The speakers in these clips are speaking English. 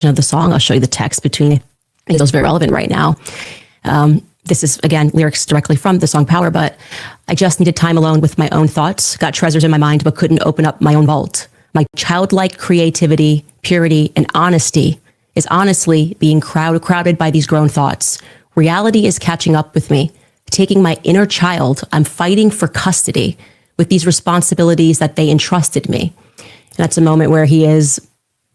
of the song. I'll show you the text between. I think those are very relevant right now. This is, again, lyrics directly from the song Power, but I just needed time alone with my own thoughts, got treasures in my mind, but couldn't open up my own vault. My childlike creativity, purity, and honesty is honestly being crowded by these grown thoughts. Reality is catching up with me. Taking my inner child, I'm fighting for custody with these responsibilities that they entrusted me. And that's a moment where he is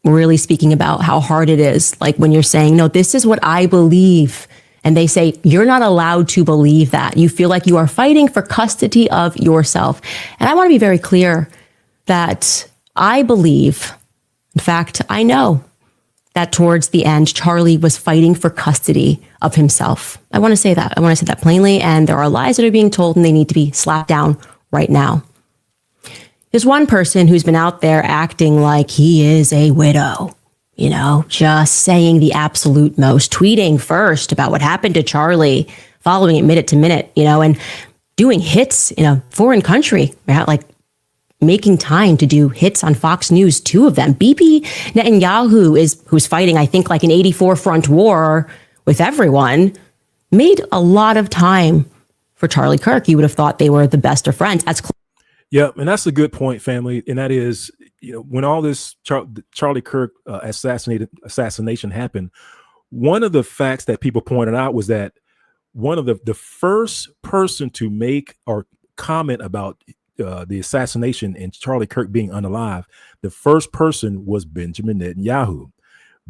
really speaking about how hard it is. Like when you're saying, no, this is what I believe. And they say, you're not allowed to believe that. You feel like you are fighting for custody of yourself. And I want to be very clear that I believe, in fact, I know that towards the end, Charlie was fighting for custody of himself. I want to say that. I want to say that plainly. And there are lies that are being told and they need to be slapped down right now. There's one person who's been out there acting like he is a widow, you know, just saying the absolute most, tweeting first about what happened to Charlie, following it minute to minute, you know, and doing hits in a foreign country, like making time to do hits on Fox News, 2 of them. Bibi Netanyahu who's fighting, I think, like an 84 front war with everyone, made a lot of time for Charlie Kirk. You would have thought they were the best of friends. Yeah, and that's a good point, family. And that is, you know, when all this Charlie Kirk assassination happened, one of the facts that people pointed out was that one of the first person to make or comment about the assassination and Charlie Kirk being unalive, the first person was Benjamin Netanyahu.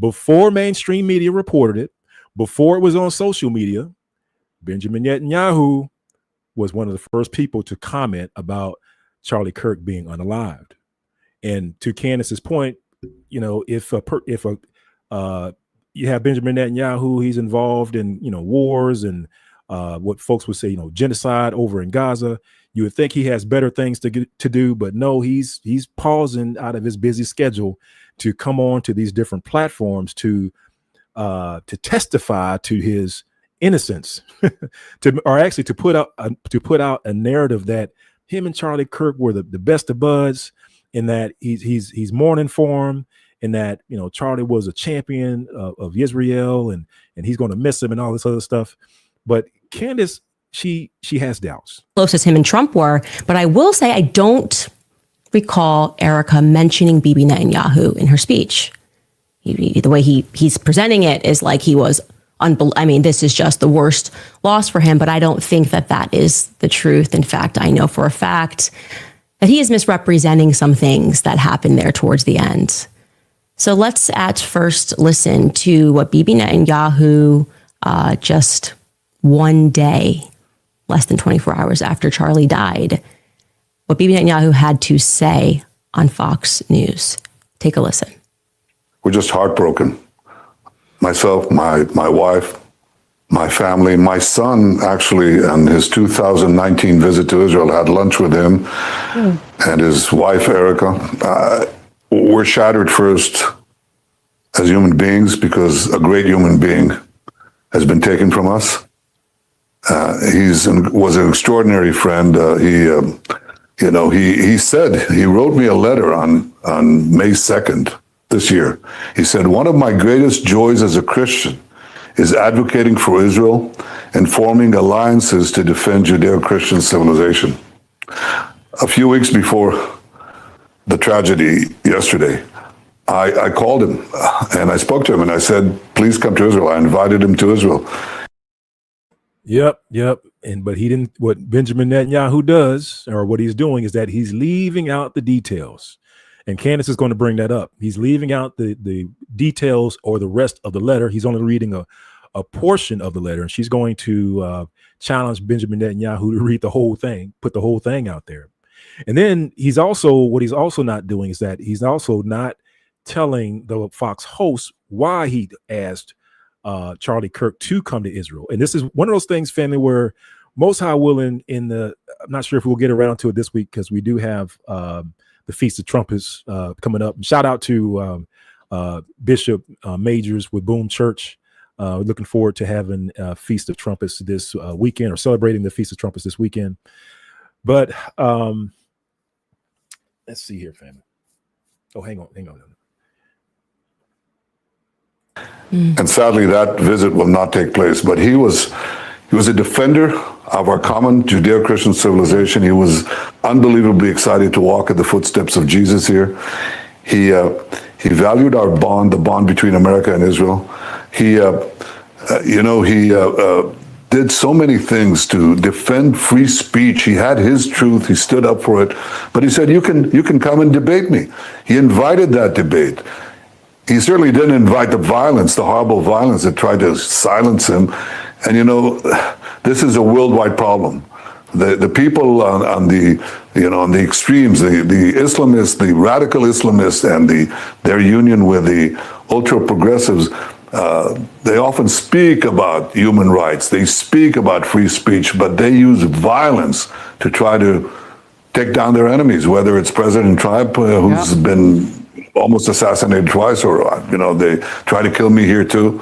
Before mainstream media reported it, before it was on social media, Benjamin Netanyahu was one of the first people to comment about Charlie Kirk being unalived. And to Candace's point, you know, if you have Benjamin Netanyahu, he's involved in, you know, wars and what folks would say, you know, genocide over in Gaza, you would think he has better things to do, but no, he's pausing out of his busy schedule to come on to these different platforms to testify to his innocence, to put out a narrative that him and Charlie Kirk were the best of buds, in that he's mourning for him, and that, you know, Charlie was a champion of Israel, and he's going to miss him and all this other stuff. But Candace, she has doubts. Close as him and Trump were, but I will say I don't recall Erica mentioning Bibi Netanyahu in her speech. The way he's presenting it is like he was I mean, this is just the worst loss for him, but I don't think that is the truth. In fact, I know for a fact that he is misrepresenting some things that happened there towards the end. So let's at first listen to what Bibi Netanyahu, just one day, less than 24 hours after Charlie died, what Bibi Netanyahu had to say on Fox News. Take a listen. We're just heartbroken. Myself, my wife, my family, my son, actually, on his 2019 visit to Israel, had lunch with him and his wife, Erica. We're shattered first as human beings because a great human being has been taken from us. Was an extraordinary friend. He said, he wrote me a letter on May 2nd this year. He said, one of my greatest joys as a Christian is advocating for Israel and forming alliances to defend Judeo-Christian civilization. A few weeks before the tragedy yesterday, I called him and I spoke to him and I said, please come to Israel. I invited him to Israel. Yep. But he didn't. What Benjamin Netanyahu does, or what he's doing, is that he's leaving out the details. And Candace is going to bring that up. He's leaving out the details or the rest of the letter. He's only reading a portion of the letter, and she's going to challenge Benjamin Netanyahu to read the whole thing, put the whole thing out there. And then he's also not doing is that he's also not telling the Fox host why he asked Charlie Kirk to come to Israel. And this is one of those things, family, where Most High willing, I'm not sure if we'll get around to it this week, because we do have the Feast of Trumpets coming up. And shout out to Bishop Majors with Boom Church. Looking forward to having Feast of Trumpets this weekend, or celebrating the Feast of Trumpets this weekend. But let's see here, family. Oh, hang on. And sadly, that visit will not take place. But he was a defender of our common Judeo-Christian civilization. He was unbelievably excited to walk in the footsteps of Jesus here. He valued our bond, the bond between America and Israel. He did so many things to defend free speech. He had his truth. He stood up for it. But he said, you can come and debate me. He invited that debate. He certainly didn't invite the violence, the horrible violence that tried to silence him. And this is a worldwide problem. The people on the extremes, the Islamists, the radical Islamists, and their union with the ultra progressives, they often speak about human rights. They speak about free speech, but they use violence to try to take down their enemies. Whether it's President Trump, who's been almost assassinated twice, or they try to kill me here too.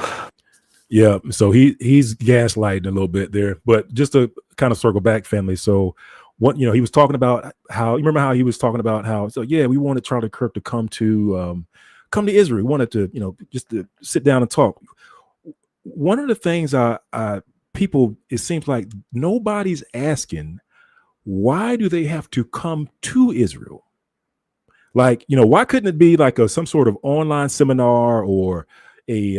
Yeah, so he's gaslighting a little bit there, but just to kind of circle back, family. So what he was talking about how, you remember how he was talking about how, so yeah, we wanted Charlie Kirk to come to Israel. We wanted to just to sit down and talk. One of the things people, it seems like nobody's asking, why do they have to come to Israel? Like, why couldn't it be like some sort of online seminar or a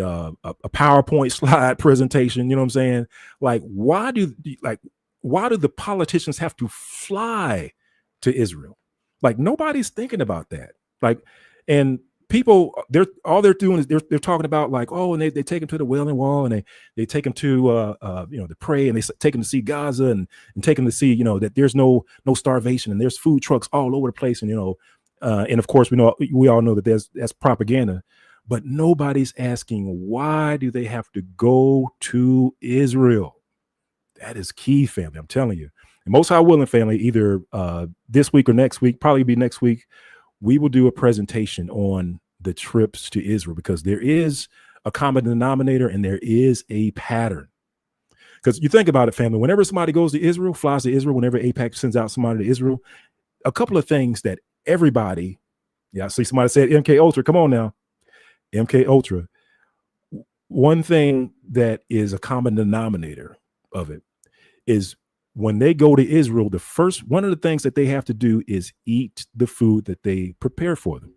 PowerPoint slide presentation? You know what I'm saying? Like, why do the politicians have to fly to Israel? Like, nobody's thinking about that. Like, and people, they're doing is they're talking about like, oh, and they take them to the Wailing Wall, and they take them to to pray, and they take them to see Gaza, and take them to see that there's no starvation, and there's food trucks all over the place, and and of course we all know that that's propaganda. But nobody's asking, why do they have to go to Israel? That is key, family. I'm telling you. And Most High willing, family, either this week or next week, probably be next week, we will do a presentation on the trips to Israel, because there is a common denominator and there is a pattern. Because you think about it, family, whenever somebody goes to Israel, flies to Israel, whenever AIPAC sends out somebody to Israel, a couple of things that everybody, I see somebody said MK Ultra, come on now. MK Ultra. One thing that is a common denominator of it is when they go to Israel, one of the things that they have to do is eat the food that they prepare for them.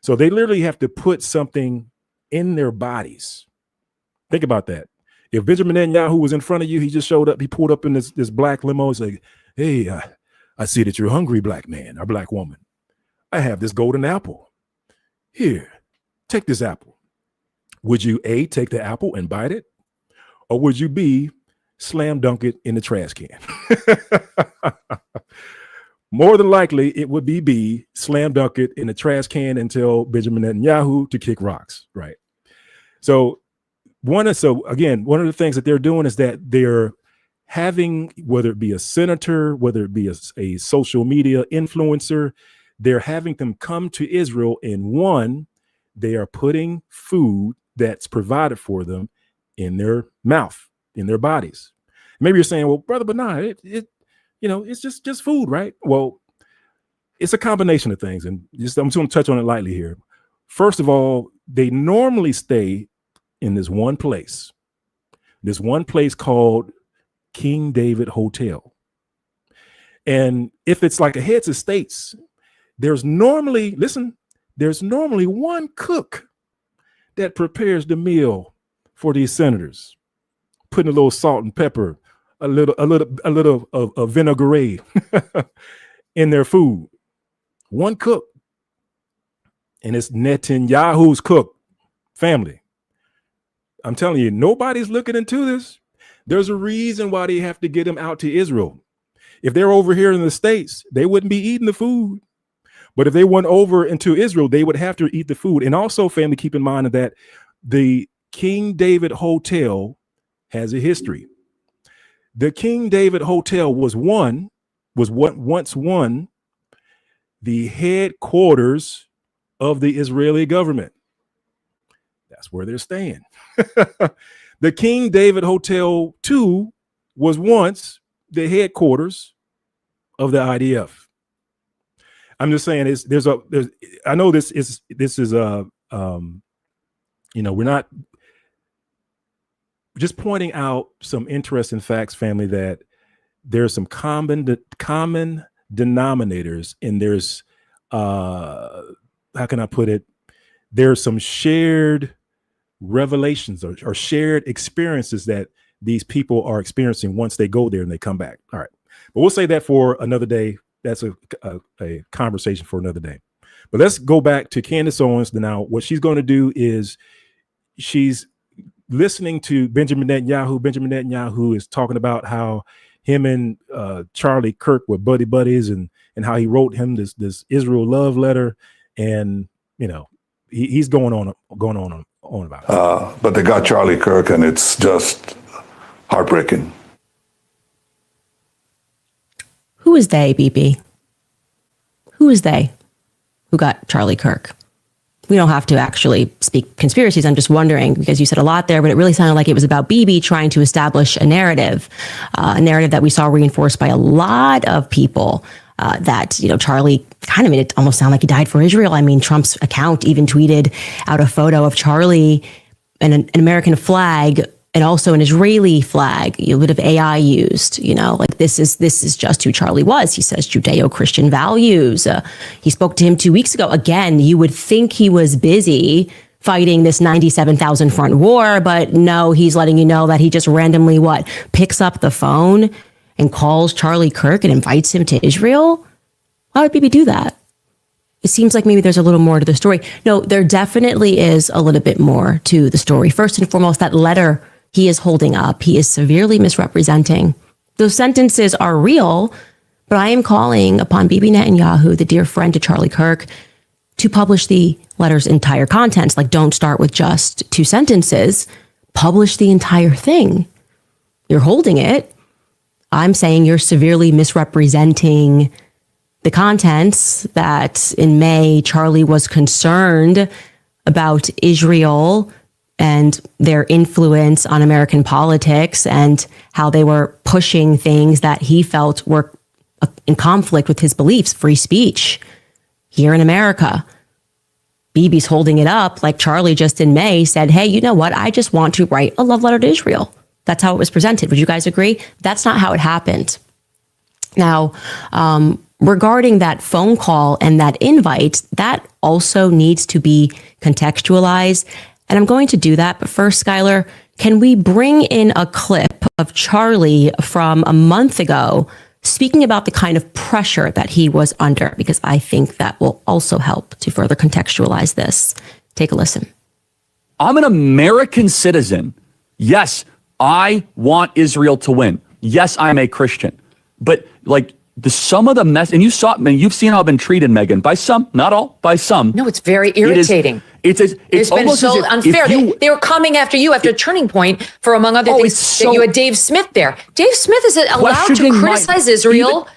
So they literally have to put something in their bodies. Think about that. If Benjamin Netanyahu was in front of you, he just showed up, he pulled up in this black limo. He's like, hey, I see that you're hungry, black man or black woman. I have this golden apple. Here, take this apple. Would you A, take the apple and bite it? Or would you B, slam dunk it in the trash can? More than likely, it would be B, slam dunk it in the trash can and tell Benjamin Netanyahu to kick rocks, right? So one of the things that they're doing is that they're having, whether it be a senator, whether it be a social media influencer, they're having them come to Israel, and they are putting food that's provided for them in their mouth, in their bodies. Maybe you're saying, well, brother, but nah, it's just food, right? Well, it's a combination of things, and I'm just going to touch on it lightly here. First of all, they normally stay in this one place called King David Hotel. And if it's like a heads of states, there's normally one cook that prepares the meal for these senators, putting a little salt and pepper, a little of vinaigrette in their food. One cook, and it's Netanyahu's cook, family. I'm telling you, nobody's looking into this. There's a reason why they have to get them out to Israel. If they're over here in the States, they wouldn't be eating the food. But if they went over into Israel, they would have to eat the food. And also, family, keep in mind that the King David Hotel has a history. The King David Hotel was once the headquarters of the Israeli government. That's where they're staying. The King David Hotel, too, was once the headquarters of the IDF. I'm just saying, I know this is we're not, just pointing out some interesting facts, family, that there's some common denominators, and there's how can I put it? There's some shared revelations or shared experiences that these people are experiencing once they go there and they come back. All right, but we'll say that for another day. That's a conversation for another day. But let's go back to Candace Owens. Now, what she's going to do is she's listening to Benjamin Netanyahu. Benjamin Netanyahu is talking about how him and Charlie Kirk were buddies, and how he wrote him this Israel love letter, and he's going on about it. But they got Charlie Kirk, and it's just heartbreaking. Who is they, BB? Who is they who got Charlie Kirk? We don't have to actually speak conspiracies. I'm just wondering, because you said a lot there, but it really sounded like it was about BB trying to establish a narrative that we saw reinforced by a lot of people, that, Charlie kind of made it almost sound like he died for Israel. I mean, Trump's account even tweeted out a photo of Charlie and an American flag and also an Israeli flag, a bit of AI used, like this is just who Charlie was. He says Judeo-Christian values. He spoke to him 2 weeks ago. Again, you would think he was busy fighting this 97,000 front war, but no, he's letting you know that he just randomly picks up the phone and calls Charlie Kirk and invites him to Israel. Why would Bibi do that? It seems like maybe there's a little more to the story. No, there definitely is a little bit more to the story. First and foremost, that letter he is holding up, he is severely misrepresenting. Those sentences are real, but I am calling upon Bibi Netanyahu, the dear friend to Charlie Kirk, to publish the letter's entire contents. Like, don't start with just 2 sentences. Publish the entire thing. You're holding it. I'm saying you're severely misrepresenting the contents, that in May, Charlie was concerned about Israel and their influence on American politics, and how they were pushing things that he felt were in conflict with his beliefs, free speech here in America. Bibi's holding it up like Charlie just in May said, hey, you know what? I just want to write a love letter to Israel. That's how it was presented. Would you guys agree? That's not how it happened. Now, regarding that phone call and that invite, that also needs to be contextualized. And I'm going to do that. But first, Skylar, can we bring in a clip of Charlie from a month ago speaking about the kind of pressure that he was under? Because I think that will also help to further contextualize this. Take a listen. I'm an American citizen. Yes, I want Israel to win. Yes, I'm a Christian. But some of the mess, and you've seen how I've been treated, Megan, by some, not all, by some. No, it's very irritating. It's been almost so unfair. They were coming after you after Turning Point for, among other things, that you had Dave Smith there. Dave Smith is allowed to criticize Israel.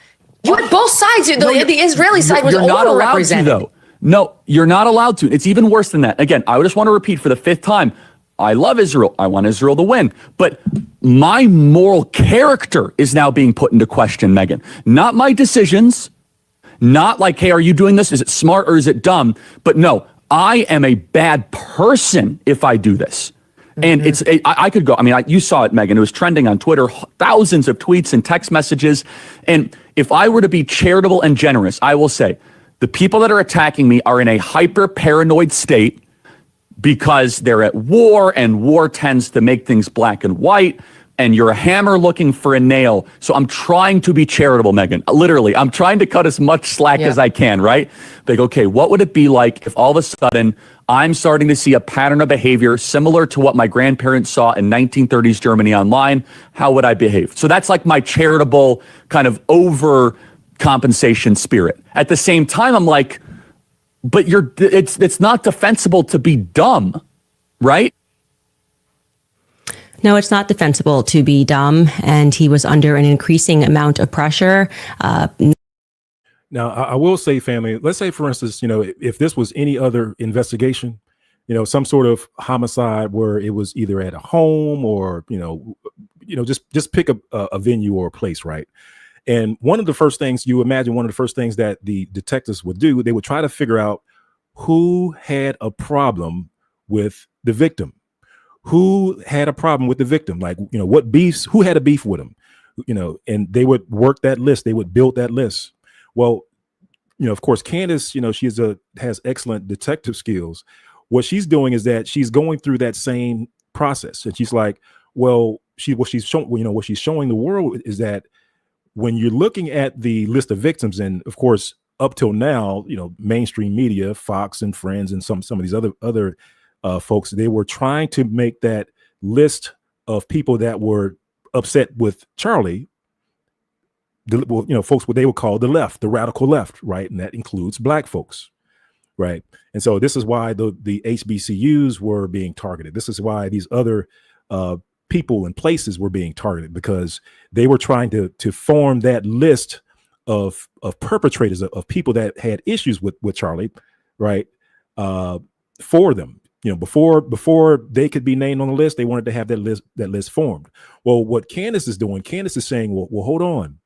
You had both sides. The Israeli side was overrepresented. No, you're not allowed to. It's even worse than that. Again, I just want to repeat for the 5th time. I love Israel. I want Israel to win. But my moral character is now being put into question, Megan. Not my decisions. Not like, hey, are you doing this? Is it smart or is it dumb? But no, I am a bad person if I do this. And I could go, you saw it, Megan. It was trending on Twitter, thousands of tweets and text messages. And if I were to be charitable and generous, I will say the people that are attacking me are in a hyper paranoid state, because they're at war, and war tends to make things black and white, and you're a hammer looking for a nail. So I'm trying to be charitable, Megan. Literally, I'm trying to cut as much slack as I can, right? Like, okay, what would it be like if all of a sudden I'm starting to see a pattern of behavior similar to what my grandparents saw in 1930s Germany online? How would I behave? So that's like my charitable kind of overcompensation spirit. At the same time, I'm like, but it's not defensible to be dumb, right? No, it's not defensible to be dumb, and he was under an increasing amount of pressure. Now, I will say, family, let's say, for instance, if this was any other investigation, some sort of homicide where it was either at a home or, just pick a venue or a place, right? And one of the first things that the detectives would do, they would try to figure out who had a problem with the victim, who had a problem with the victim, like, what beefs, who had a beef with him, and they would work that list. They would build that list. Well, of course, Candace, has excellent detective skills. What she's doing is that she's going through that same process, and she's like, well, what she's showing the world is that when you're looking at the list of victims, and of course, up till now, mainstream media, Fox and Friends, and some of these other folks, they were trying to make that list of people that were upset with Charlie, folks what they would call the left, the radical left, right? And that includes black folks, right? And so this is why the HBCUs were being targeted. This is why these other people and places were being targeted, because they were trying to form that list of perpetrators, of people that had issues with Charlie, right? For them, before they could be named on the list, they wanted to have that list formed. Well, what Candace is doing, Candace is saying, well, hold on.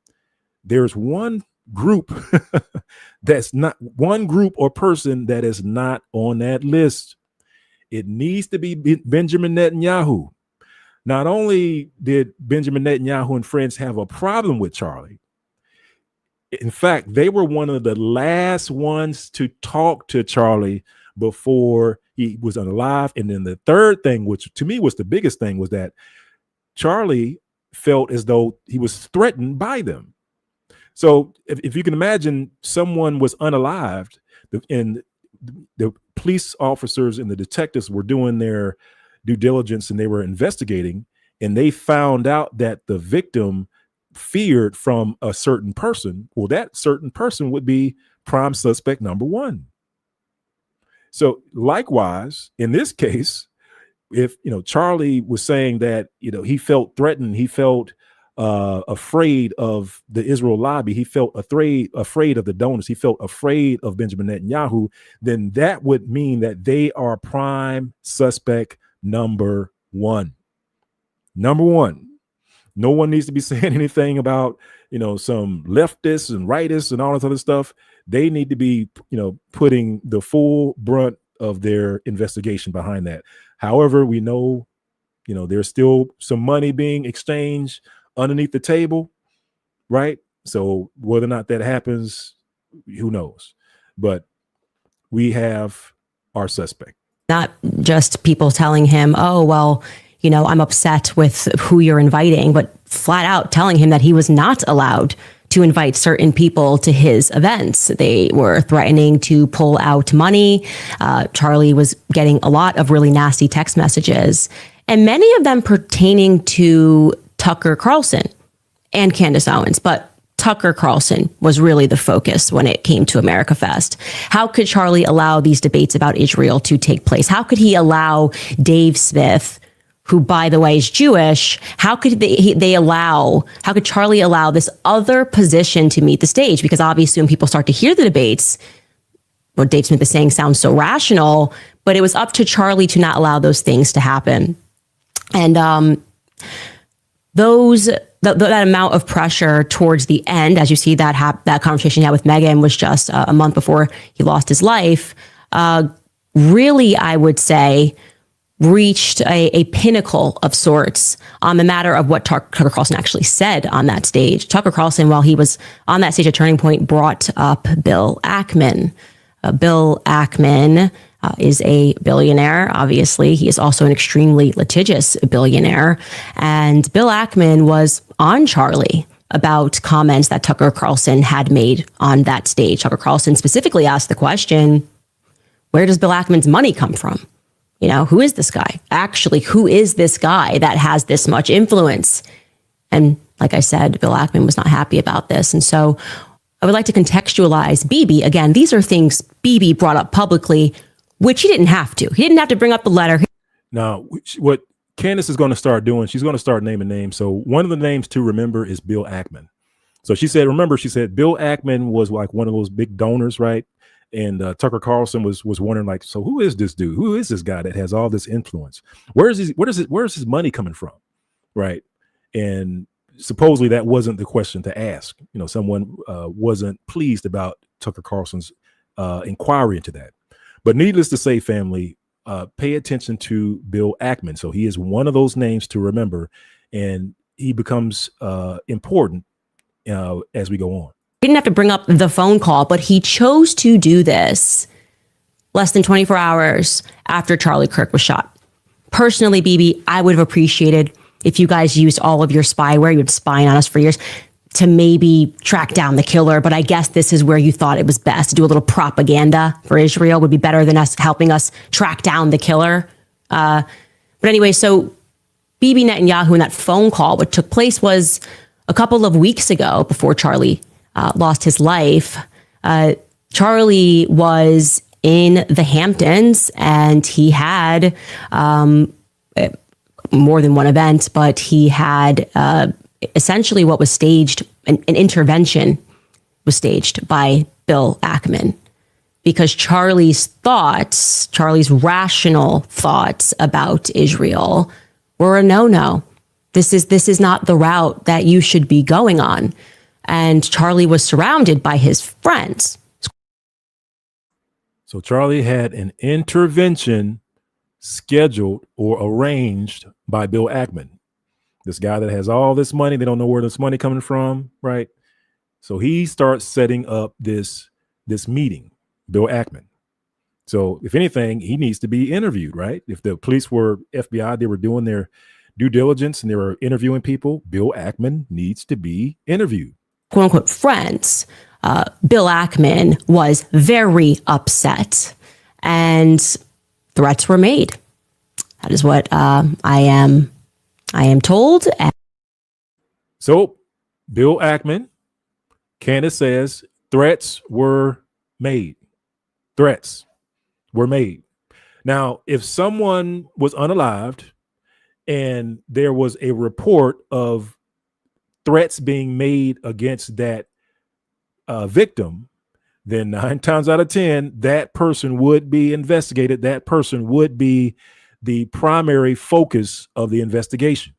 There's one group that's not one group or person that is not on that list. It needs to be Benjamin Netanyahu. Not only did Benjamin Netanyahu and friends have a problem with Charlie, in fact, they were one of the last ones to talk to Charlie before he was alive. And then the third thing, which to me was the biggest thing, was that Charlie felt as though he was threatened by them. So if you can imagine, someone was unalived, and the police officers and the detectives were doing their due diligence, and they were investigating, and they found out that the victim feared from a certain person. Well, that certain person would be prime suspect number one. So likewise, in this case, if Charlie was saying that he felt threatened, he felt afraid of the Israel lobby, he felt afraid of the donors, he felt afraid of Benjamin Netanyahu, then that would mean that they are prime suspect number one. Number one. No one needs to be saying anything about some leftists and rightists and all this other stuff. They need to be putting the full brunt of their investigation behind that. However, we know there's still some money being exchanged underneath the table, right? So whether or not that happens, who knows? But we have our suspect. Not just people telling him, oh, well, I'm upset with who you're inviting, but flat out telling him that he was not allowed to invite certain people to his events. They were threatening to pull out money. Charlie was getting a lot of really nasty text messages, and many of them pertaining to Tucker Carlson and Candace Owens. But Tucker Carlson was really the focus when it came to America Fest. How could Charlie allow these debates about Israel to take place? How could he allow Dave Smith, who, by the way, is Jewish, how could how could Charlie allow this other position to meet the stage? Because obviously when people start to hear the debates, what Dave Smith is saying sounds so rational, but it was up to Charlie to not allow those things to happen. And that amount of pressure towards the end, as you see that conversation he had with Meghan was just a month before he lost his life, really, I would say, reached a pinnacle of sorts on the matter of what Tucker Carlson actually said on that stage. Tucker Carlson, while he was on that stage at Turning Point, brought up Bill Ackman. Bill Ackman is a billionaire. Obviously, he is also an extremely litigious billionaire. And Bill Ackman was on Charlie about comments that Tucker Carlson had made on that stage. Tucker Carlson specifically asked the question, where does Bill Ackman's money come from? Who is this guy? Actually, who is this guy that has this much influence? And like I said, Bill Ackman was not happy about this. And so I would like to contextualize Bibi. Again, these are things Bibi brought up publicly, which he didn't have to. He didn't have to bring up the letter. Now, what Candace is going to start doing, she's going to start naming names. So one of the names to remember is Bill Ackman. So she said Bill Ackman was like one of those big donors, right? And Tucker Carlson was wondering, like, so who is this dude? Who is this guy that has all this influence? Where's his money coming from, right? And supposedly that wasn't the question to ask. Someone wasn't pleased about Tucker Carlson's inquiry into that. But needless to say, family, pay attention to Bill Ackman. So he is one of those names to remember, and he becomes important as we go on. He didn't have to bring up the phone call, but he chose to do this less than 24 hours after Charlie Kirk was shot. Personally, BB, I would have appreciated if you guys used all of your spyware, you've been spying on us for years, to maybe track down the killer. But I guess this is where you thought it was best to do a little propaganda for Israel would be better than us helping us track down the killer. But anyway, so Bibi Netanyahu and that phone call, what took place was a couple of weeks ago before Charlie lost his life. Charlie was in the Hamptons and he had more than one event, but he had essentially what was staged, an intervention was staged by Bill Ackman, because Charlie's thoughts, Charlie's rational thoughts about Israel were a no-no. This is not the route that you should be going on. And Charlie was surrounded by his friends. So Charlie had an intervention scheduled or arranged by Bill Ackman, this guy that has all this money. They don't know where this money coming from, right? So he starts setting up this meeting, Bill Ackman. So if anything, he needs to be interviewed, right? If the police were FBI, they were doing their due diligence and they were interviewing people, Bill Ackman needs to be interviewed. Quote unquote friends. Bill Ackman was very upset and threats were made. That is what I am told. So Bill Ackman, Candace says threats were made. Threats were made. Now, if someone was unalived and there was a report of threats being made against that victim, then 9 times out of 10, that person would be investigated. That person would be the primary focus of the investigation.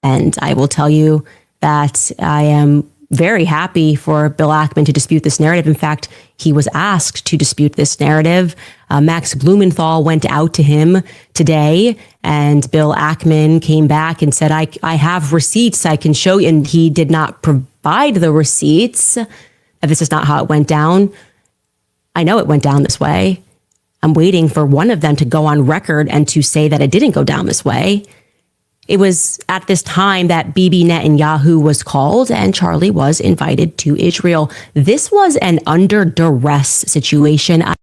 And I will tell you that I am very happy for Bill Ackman to dispute this narrative. In fact, he was asked to dispute this narrative. Max Blumenthal went out to him today, and Bill Ackman came back and said, I have receipts I can show you. And he did not provide the receipts. This is not how it went down. I know it went down this way. I'm waiting for one of them to go on record and to say that it didn't go down this way. It was at this time that Bibi Netanyahu was called and Charlie was invited to Israel. This was an under duress situation. All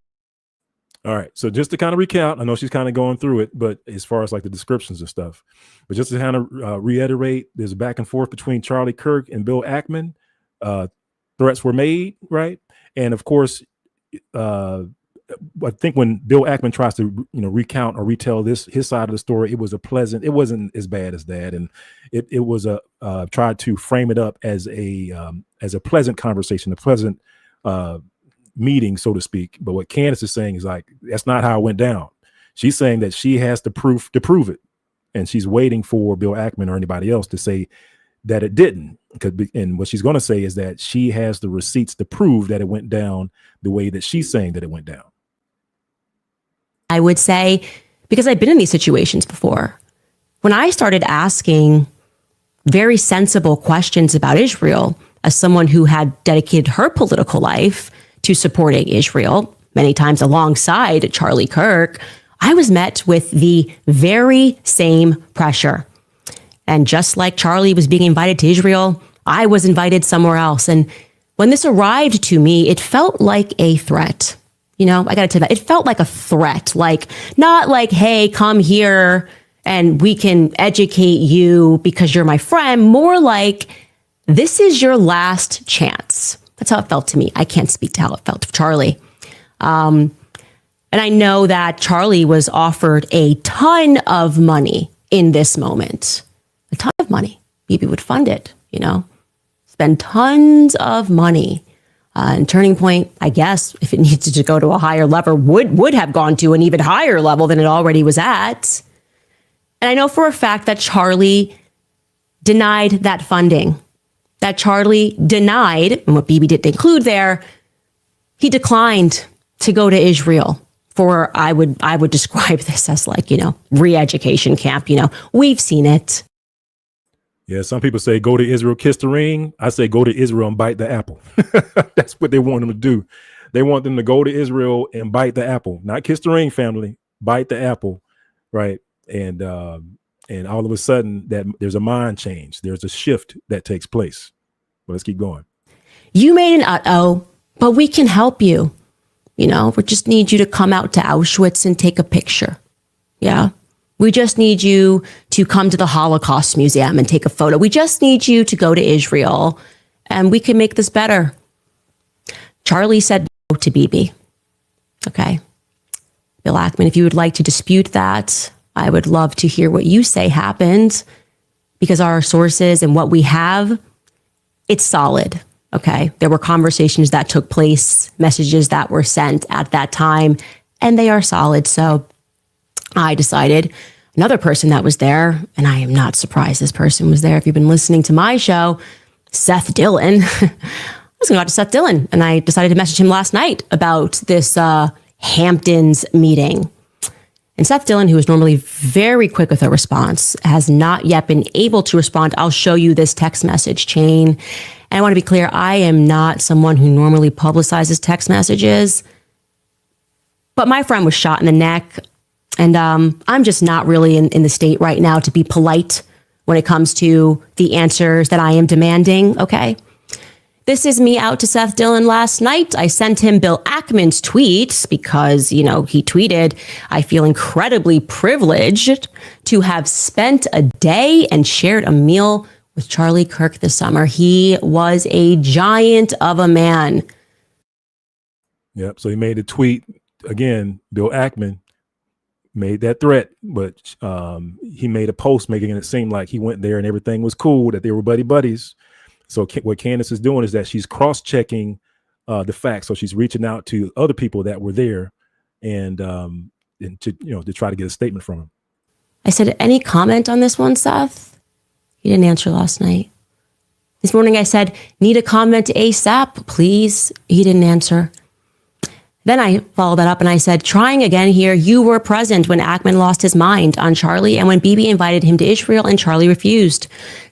right. So just to kind of recount, I know she's kind of going through it, but as far as like the descriptions and stuff, but just to kind of reiterate, there's a back and forth between Charlie Kirk and Bill Ackman. Threats were made, right? And of course, I think when Bill Ackman tries to, recount or retell his side of the story, it wasn't as bad as that. And it was tried to frame it up as a pleasant conversation, a pleasant meeting, so to speak. But what Candace is saying is like, that's not how it went down. She's saying that she has the proof to prove it. And she's waiting for Bill Ackman or anybody else to say that it didn't. And what she's going to say is that she has the receipts to prove that it went down the way that she's saying that it went down. I would say, because I've been in these situations before, when I started asking very sensible questions about Israel as someone who had dedicated her political life to supporting Israel, many times alongside Charlie Kirk, I was met with the very same pressure. And just like Charlie was being invited to Israel, I was invited somewhere else. And when this arrived to me, it felt like a threat. I got to tell you that. It felt like a threat, like not like, hey, come here and we can educate you because you're my friend. More like, this is your last chance. That's how it felt to me. I can't speak to how it felt to Charlie. And I know that Charlie was offered a ton of money in this moment. A ton of money. Maybe would fund it, spend tons of money. And Turning Point, I guess, if it needed to go to a higher level, would have gone to an even higher level than it already was at. And I know for a fact that Charlie denied that funding. That Charlie denied, and what Bibi didn't include there, he declined to go to Israel for I would describe this as like, re-education camp. We've seen it. Yeah, some people say go to Israel, kiss the ring. I say go to Israel and bite the apple. That's what they want them to do. They want them to go to Israel and bite the apple, not kiss the ring, family, bite the apple, right? And all of a sudden that there's a mind change. There's a shift that takes place. But let's keep going. You made an uh-oh, but we can help you. We just need you to come out to Auschwitz and take a picture. Yeah. We just need you to come to the Holocaust Museum and take a photo. We just need you to go to Israel and we can make this better. Charlie said no to Bibi. Okay. Bill Ackman, if you would like to dispute that, I would love to hear what you say happened, because our sources and what we have, it's solid. Okay. There were conversations that took place, messages that were sent at that time, and they are solid. So I decided another person that was there, and I am not surprised this person was there. If you've been listening to my show, Seth Dillon, I was going to go out to Seth Dillon, and I decided to message him last night about this Hamptons meeting. And Seth Dillon, who is normally very quick with a response, has not yet been able to respond. I'll show you this text message chain. And I want to be clear, I am not someone who normally publicizes text messages, but my friend was shot in the neck. And I'm just not really in the state right now to be polite when it comes to the answers that I am demanding, okay? This is me out to Seth Dillon last night. I sent him Bill Ackman's tweet because, he tweeted, I feel incredibly privileged to have spent a day and shared a meal with Charlie Kirk this summer. He was a giant of a man. Yep, so he made a tweet. Again, Bill Ackman made that threat, but he made a post making it seem like he went there and everything was cool, that they were buddies. So what Candace is doing is that she's cross-checking the facts. So she's reaching out to other people that were there and to try to get a statement from him. I said, any comment on this one, Seth? He didn't answer last night. This morning I said, need a comment ASAP, please. He didn't answer. Then I followed that up and I said, trying again here, you were present when Ackman lost his mind on Charlie and when Bibi invited him to Israel and Charlie refused.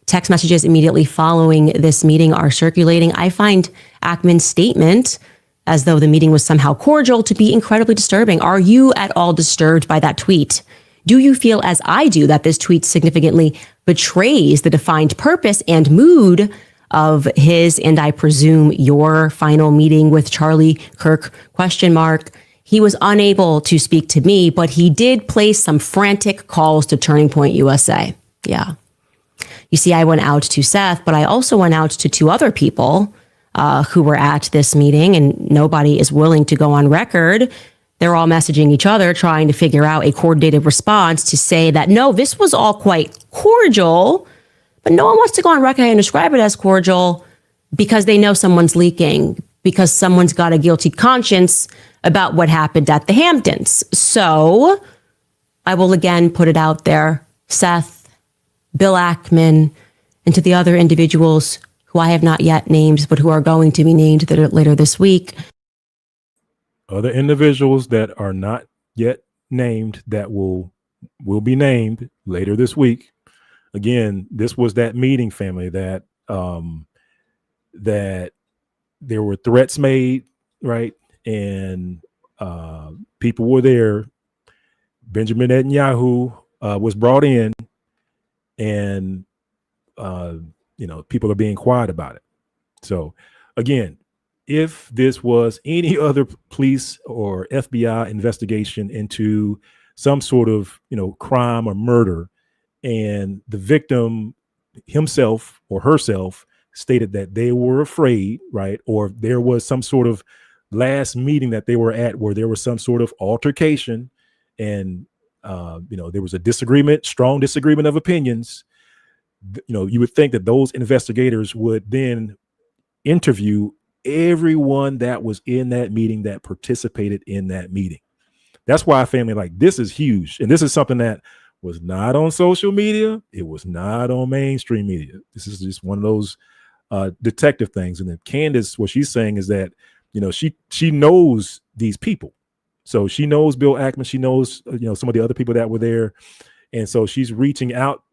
Text messages immediately following this meeting are circulating. I find Ackman's statement, as though the meeting was somehow cordial, to be incredibly disturbing. Are you at all disturbed by that tweet? Do you feel, as I do, that this tweet significantly betrays the defined purpose and mood of his, and I presume your, final meeting with Charlie Kirk, ? He was unable to speak to me, but he did place some frantic calls to Turning Point USA. Yeah. You see, I went out to Seth, but I also went out to two other people who were at this meeting, and nobody is willing to go on record. They're all messaging each other, trying to figure out a coordinated response to say that, no, this was all quite cordial, but no one wants to go on record and describe it as cordial because they know someone's leaking, because someone's got a guilty conscience about what happened at the Hamptons. So I will again put it out there, Seth, Bill Ackman, and to the other individuals who I have not yet named, but who are going to be named later this week. Other individuals that are not yet named that will be named later this week. Again, this was that meeting, family, that that there were threats made, right? And people were there. Benjamin Netanyahu was brought in, and people are being quiet about it. So again, if this was any other police or FBI investigation into some sort of crime or murder, and the victim himself or herself stated that they were afraid, right? Or there was some sort of last meeting that they were at where there was some sort of altercation and, there was a disagreement, strong disagreement of opinions. You would think that those investigators would then interview everyone that was in that meeting, that participated in that meeting. That's why, family, like, this is huge. And this is something that was not on social media. It was not on mainstream media. This is just one of those detective things. And then Candace, what she's saying is that, she knows these people. So she knows Bill Ackman. She knows, some of the other people that were there. And so she's reaching out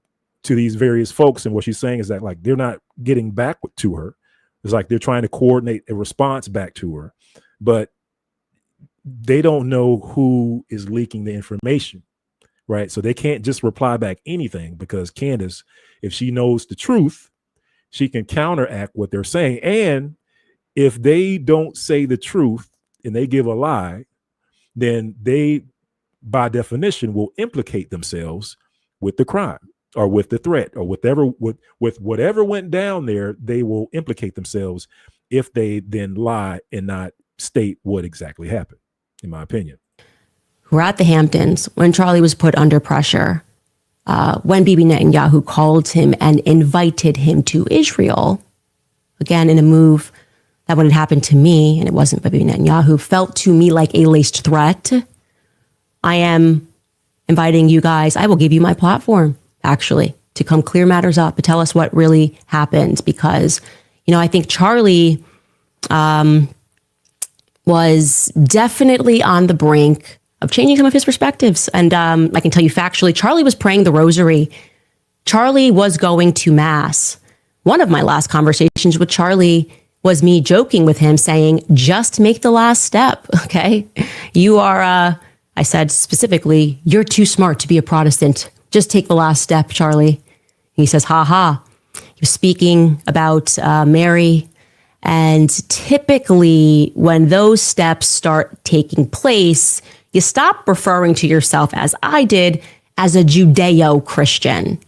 to these various folks. And what she's saying is that, like, they're not getting back to her. It's like they're trying to coordinate a response back to her, but they don't know who is leaking the information, right? So they can't just reply back anything, because Candace, if she knows the truth, she can counteract what they're saying. And if they don't say the truth and they give a lie, then they, by definition, will implicate themselves with the crime or with the threat or with whatever went down there. They will implicate themselves if they then lie and not state what exactly happened, in my opinion. We're at the Hamptons when Charlie was put under pressure, when Bibi Netanyahu called him and invited him to Israel, again, in a move that when it happened to me, and it wasn't Bibi Netanyahu, felt to me like a laced threat. I am inviting you guys, I will give you my platform, actually, to come clear matters up, to tell us what really happened. Because, I think Charlie was definitely on the brink of changing some of his perspectives. And I can tell you factually, Charlie was praying the rosary. Charlie was going to mass. One of my last conversations with Charlie was me joking with him saying, just make the last step, okay? You are, I said specifically, you're too smart to be a Protestant. Just take the last step, Charlie. He says, ha ha. He was speaking about Mary. And typically when those steps start taking place, you stop referring to yourself, as I did, as a Judeo-Christian.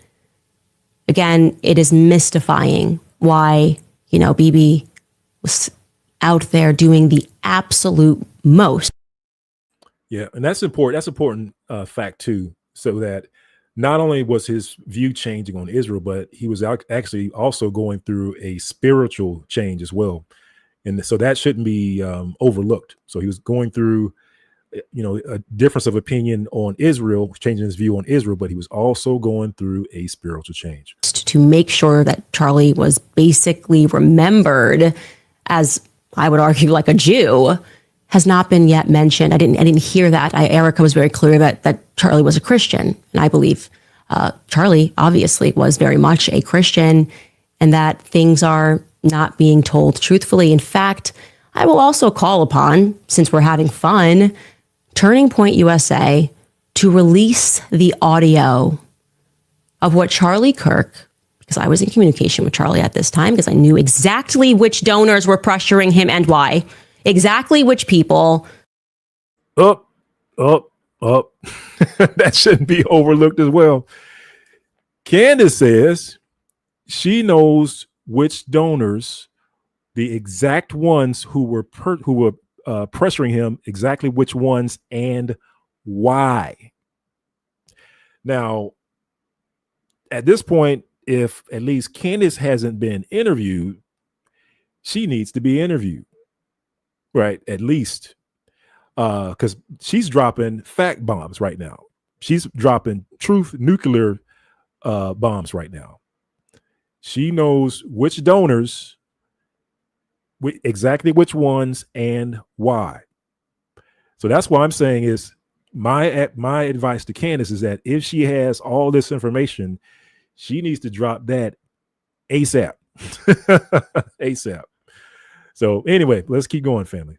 Again, it is mystifying why, Bibi was out there doing the absolute most. Yeah, and that's important. That's important fact too, so that not only was his view changing on Israel, but he was actually also going through a spiritual change as well. And so that shouldn't be overlooked. So he was going through, a difference of opinion on Israel, changing his view on Israel, but he was also going through a spiritual change. To make sure that Charlie was basically remembered as, I would argue, like a Jew, has not been yet mentioned. I didn't hear that. Erica was very clear that Charlie was a Christian. And I believe Charlie obviously was very much a Christian, and that things are not being told truthfully. In fact, I will also call upon, since we're having fun, Turning Point USA to release the audio of what Charlie Kirk, because I was in communication with Charlie at this time, because I knew exactly which donors were pressuring him and why, exactly which people. Up. That shouldn't be overlooked as well. Candace says she knows which donors, the exact ones who were pressuring him, exactly which ones and why. Now, at this point, if at least Candace hasn't been interviewed, she needs to be interviewed, right? At least, because she's dropping fact bombs right now. She's dropping truth nuclear bombs right now. She knows which donors, exactly which ones and why. So that's what I'm saying is my advice to Candace is that if she has all this information, she needs to drop that ASAP. ASAP. So anyway, let's keep going, family.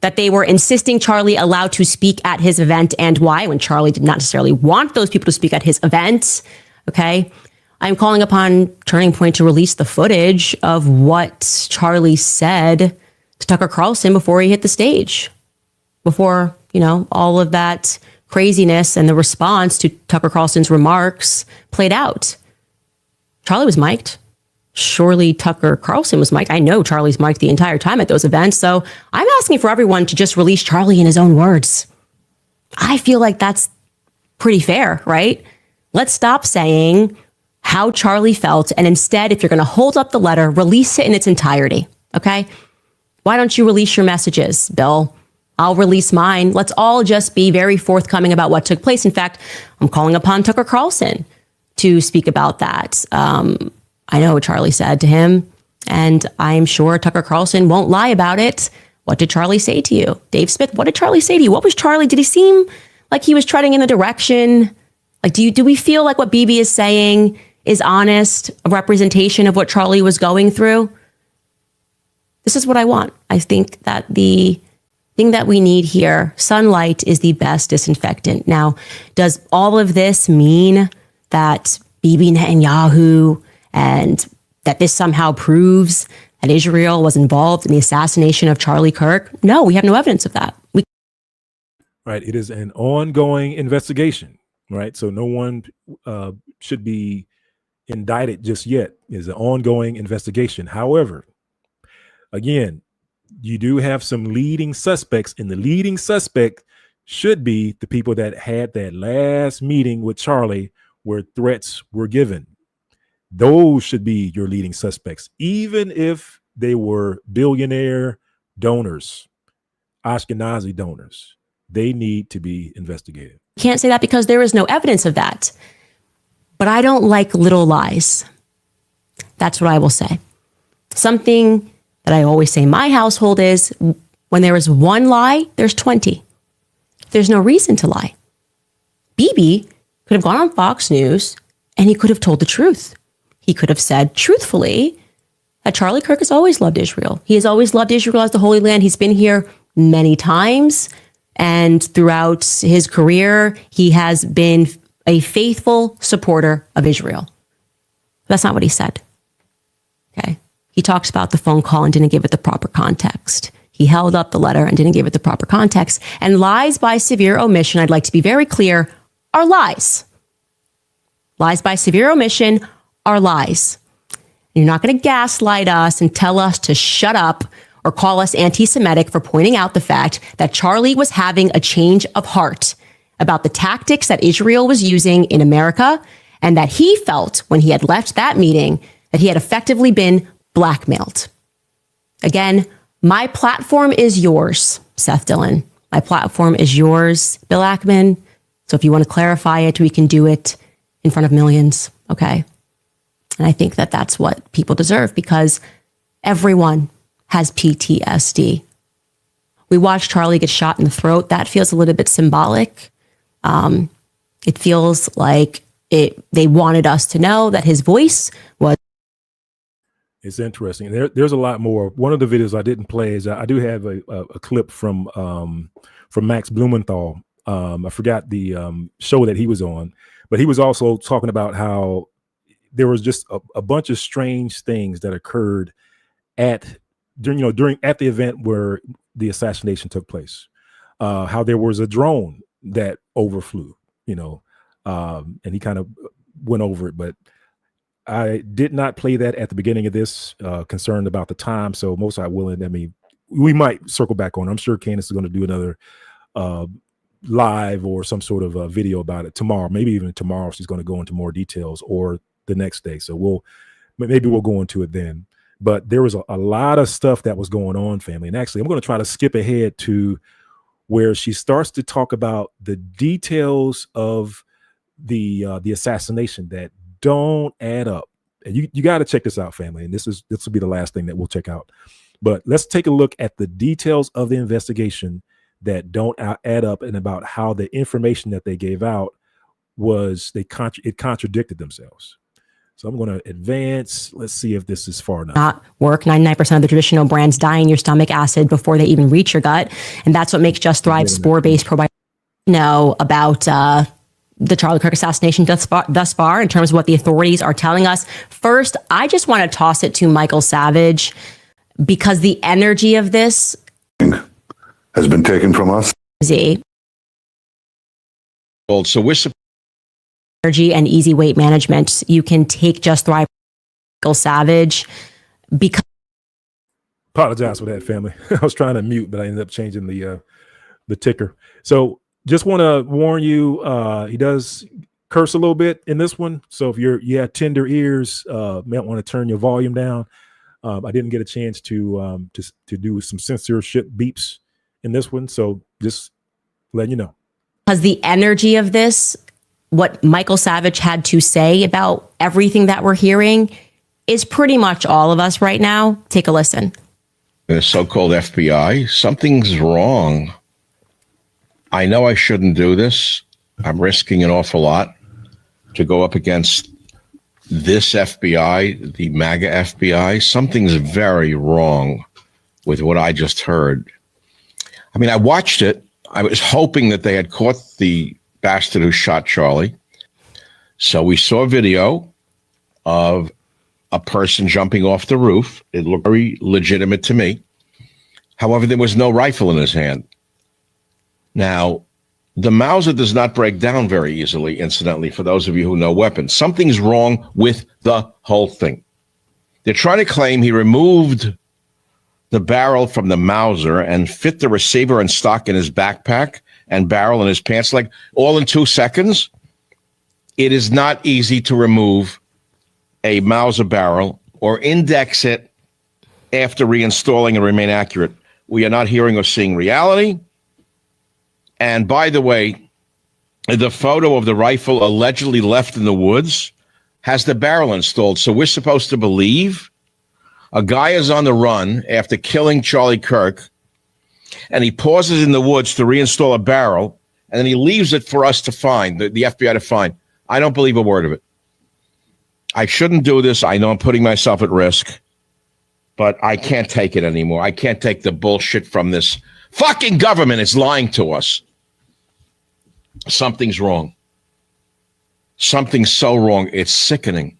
That they were insisting Charlie allowed to speak at his event, and why, when Charlie did not necessarily want those people to speak at his event. Okay. I'm calling upon Turning Point to release the footage of what Charlie said to Tucker Carlson before he hit the stage, before, all of that craziness and the response to Tucker Carlson's remarks played out. Charlie was mic'd. Surely Tucker Carlson was mic'd. I know Charlie's mic'd the entire time at those events. So I'm asking for everyone to just release Charlie in his own words. I feel like that's pretty fair, right? Let's stop saying how Charlie felt. And instead, if you're going to hold up the letter, release it in its entirety. Okay. Why don't you release your messages, Bill? I'll release mine. Let's all just be very forthcoming about what took place. In fact, I'm calling upon Tucker Carlson to speak about that. I know what Charlie said to him, and I'm sure Tucker Carlson won't lie about it. what did Charlie say to you? Dave Smith, what did Charlie say to you? What was Charlie? Did he seem like he was treading in the direction? Like, do we feel like what BB is saying is honest, a representation of what Charlie was going through? This is what I want. I think that the thing that we need here, sunlight is the best disinfectant. Now, does all of this mean that Bibi Netanyahu and that this somehow proves that Israel was involved in the assassination of Charlie Kirk? No, we have no evidence of that. Right. It is an ongoing investigation, right? So no one should be indicted just yet. It's an ongoing investigation. However, again, you do have some leading suspects, and the leading suspect should be the people that had that last meeting with Charlie where threats were given. Those should be your leading suspects, even if they were billionaire donors, Ashkenazi donors. They need to be investigated. Can't say that because there is no evidence of that. But I don't like little lies. That's what I will say. Something that I always say in my household is when there is one lie, there's 20. There's no reason to lie. Bibi could have gone on Fox News and he could have told the truth. He could have said truthfully that Charlie Kirk has always loved Israel. He has always loved Israel as the Holy Land. He's been here many times. And throughout his career, he has been a faithful supporter of Israel. That's not what he said. Okay. He talks about the phone call and didn't give it the proper context. He held up the letter and didn't give it the proper context. And lies by severe omission, I'd like to be very clear, are lies. Lies by severe omission are lies. You're not going to gaslight us and tell us to shut up or call us anti-Semitic for pointing out the fact that Charlie was having a change of heart about the tactics that Israel was using in America, and that he felt when he had left that meeting that he had effectively been blackmailed. Again, my platform is yours, Seth Dillon. My platform is yours, Bill Ackman. So if you want to clarify it, we can do it in front of millions, okay? And I think that that's what people deserve, because everyone has PTSD. We watched Charlie get shot in the throat. That feels a little bit symbolic. It feels like they wanted us to know that his voice was. It's interesting. There's a lot more. One of the videos I didn't play is I do have a clip from Max Blumenthal. I forgot the show that he was on, but he was also talking about how there was just a bunch of strange things that occurred during the event where the assassination took place. How there was a drone that overflew, and he kind of went over it, but I did not play that at the beginning of this, concerned about the time. So most I willing. I mean, we might circle back on. I'm sure Candace is going to do another live or some sort of video about it tomorrow. Maybe even tomorrow she's going to go into more details, or the next day. So maybe we'll go into it then. But there was a lot of stuff that was going on, family. And actually, I'm going to try to skip ahead to where she starts to talk about the details of the assassination that don't add up. And you got to check this out, family. And this will be the last thing that we'll check out. But let's take a look at the details of the investigation that don't add up, and about how the information that they gave out it contradicted themselves. So I'm going to advance. Let's see if this is far enough. Not work. 99% of the traditional brands die in your stomach acid before they even reach your gut. And that's what makes Just Thrive spore-based probiotics know about the Charlie Kirk assassination thus far in terms of what the authorities are telling us. First, I just want to toss it to Michael Savage, because the energy of this has been taken from us. So we're energy and easy weight management. You can take Just Thrive, Michael Savage, because. Apologize for that, family. I was trying to mute, but I ended up changing the ticker. So just want to warn you, he does curse a little bit in this one. So if you have tender ears, might want to turn your volume down. I didn't get a chance to do some censorship beeps in this one, so just letting you know. Because the energy of this, what Michael Savage had to say about everything that we're hearing, is pretty much all of us right now. Take a listen. the so-called FBI. Something's wrong. I know I shouldn't do this. I'm risking an awful lot to go up against this FBI, the MAGA FBI. Something's very wrong with what I just heard. I mean, I watched it. I was hoping that they had caught the bastard who shot Charlie. So we saw a video of a person jumping off the roof. It looked very legitimate to me. However, there was no rifle in his hand. Now, the Mauser does not break down very easily, incidentally, for those of you who know weapons. Something's wrong with the whole thing. They're trying to claim he removed the barrel from the Mauser and fit the receiver and stock in his backpack and barrel in his pants leg all in 2 seconds. It is not easy to remove a Mauser barrel or index it after reinstalling and remain accurate. We are not hearing or seeing reality. And by the way, the photo of the rifle allegedly left in the woods has the barrel installed. So we're supposed to believe a guy is on the run after killing Charlie Kirk, and he pauses in the woods to reinstall a barrel, and then he leaves it for us to find, the FBI to find. I don't believe a word of it. I shouldn't do this. I know I'm putting myself at risk, but I can't take it anymore. I can't take the bullshit from this fucking government. It's lying to us. Something's wrong. Something's so wrong. It's sickening.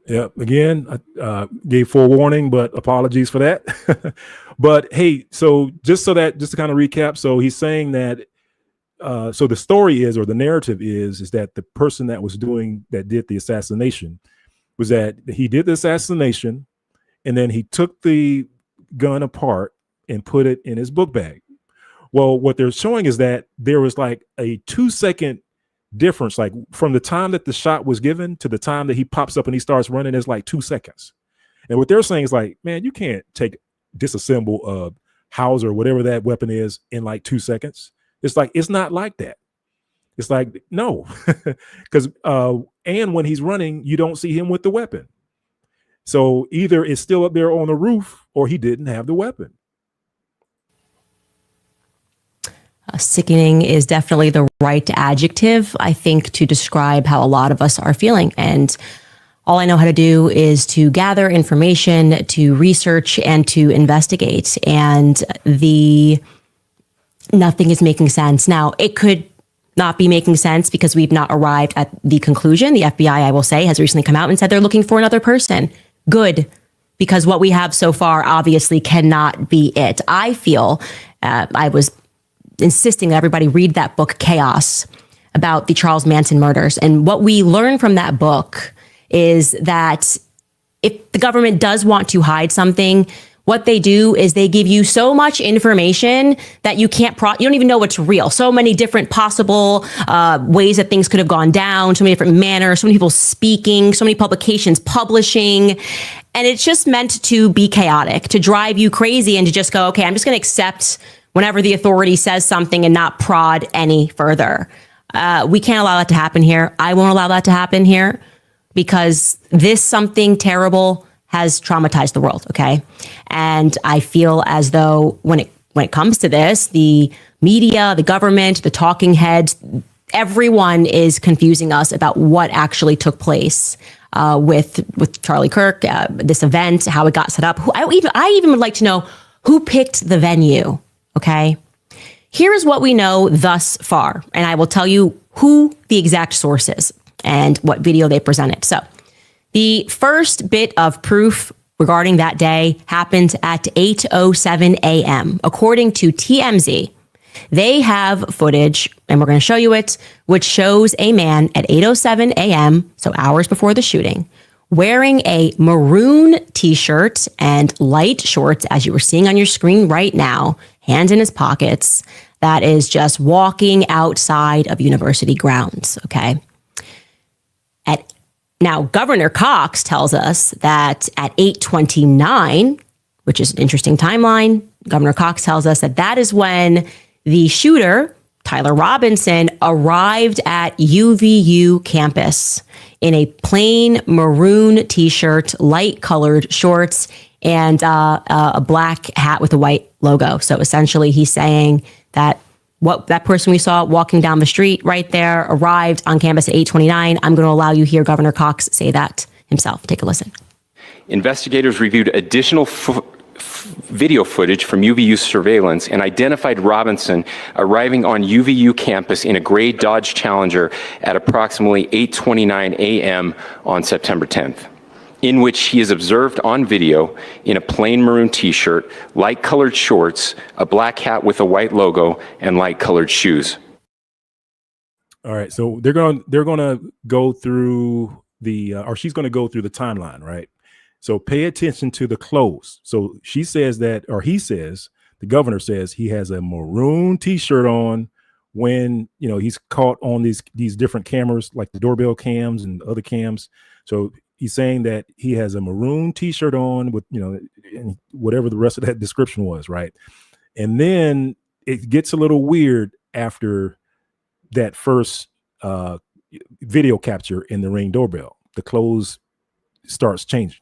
Yeah. Again, I gave forewarning, but apologies for that. But hey, so just to kind of recap, so he's saying that. So the story is, or the narrative is that the person that did the assassination was that he did the assassination, and then he took the gun apart and put it in his book bag. Well, what they're showing is that there was like a 2-second difference, like from the time that the shot was given to the time that he pops up and he starts running is like 2 seconds. And what they're saying is like, man, you can't disassemble a Hauser or whatever that weapon is in like 2 seconds. It's like, it's not like that. It's like, no, because and when he's running, you don't see him with the weapon. So either it's still up there on the roof or he didn't have the weapon. Sickening is definitely the right adjective, I think, to describe how a lot of us are feeling. And all I know how to do is to gather information, to research, and to investigate. And nothing is making sense. Now, it could not be making sense because we've not arrived at the conclusion. The FBI, I will say, has recently come out and said they're looking for another person. Good, because what we have so far obviously cannot be it. I feel I was insisting that everybody read that book, Chaos, about the Charles Manson murders. And what we learn from that book is that if the government does want to hide something, what they do is they give you so much information that you don't even know what's real. So many different possible ways that things could have gone down, so many different manners, so many people speaking, so many publications publishing. And it's just meant to be chaotic, to drive you crazy and to just go, okay, I'm just going to accept whenever the authority says something and not prod any further. We can't allow that to happen here. I won't allow that to happen here because this something terrible has traumatized the world, okay? And I feel as though when it comes to this, the media, the government, the talking heads, everyone is confusing us about what actually took place with Charlie Kirk, this event, how it got set up. I even would like to know who picked the venue, okay? Here is what we know thus far, and I will tell you who the exact source is and what video they presented. So the first bit of proof regarding that day happened at 8:07 a.m. According to TMZ, they have footage, and we're going to show you it, which shows a man at 8:07 a.m., so hours before the shooting, wearing a maroon t-shirt and light shorts, as you were seeing on your screen right now, hands in his pockets, that is just walking outside of university grounds, okay? Now, Governor Cox tells us that at 8:29, which is an interesting timeline, Governor Cox tells us that is when the shooter, Tyler Robinson, arrived at UVU campus in a plain maroon t-shirt, light colored shorts, and a black hat with a white logo. So essentially he's saying that what that person we saw walking down the street right there arrived on campus at 8:29. I'm going to allow you to hear Governor Cox say that himself. Take a listen. Investigators reviewed additional video footage from UVU surveillance and identified Robinson arriving on UVU campus in a gray Dodge Challenger at approximately 8:29 a.m. on September 10th, in which he is observed on video in a plain maroon t-shirt, light-colored shorts, a black hat with a white logo, and light-colored shoes. All right, so they're gonna go through or she's gonna go through the timeline, right? So pay attention to the clothes. So she says that, or he says, the governor says he has a maroon t-shirt on when, he's caught on these different cameras, like the doorbell cams and other cams. So he's saying that he has a maroon t-shirt on with, and whatever the rest of that description was, right? And then it gets a little weird after that first video capture in the Ring doorbell. The clothes starts changing.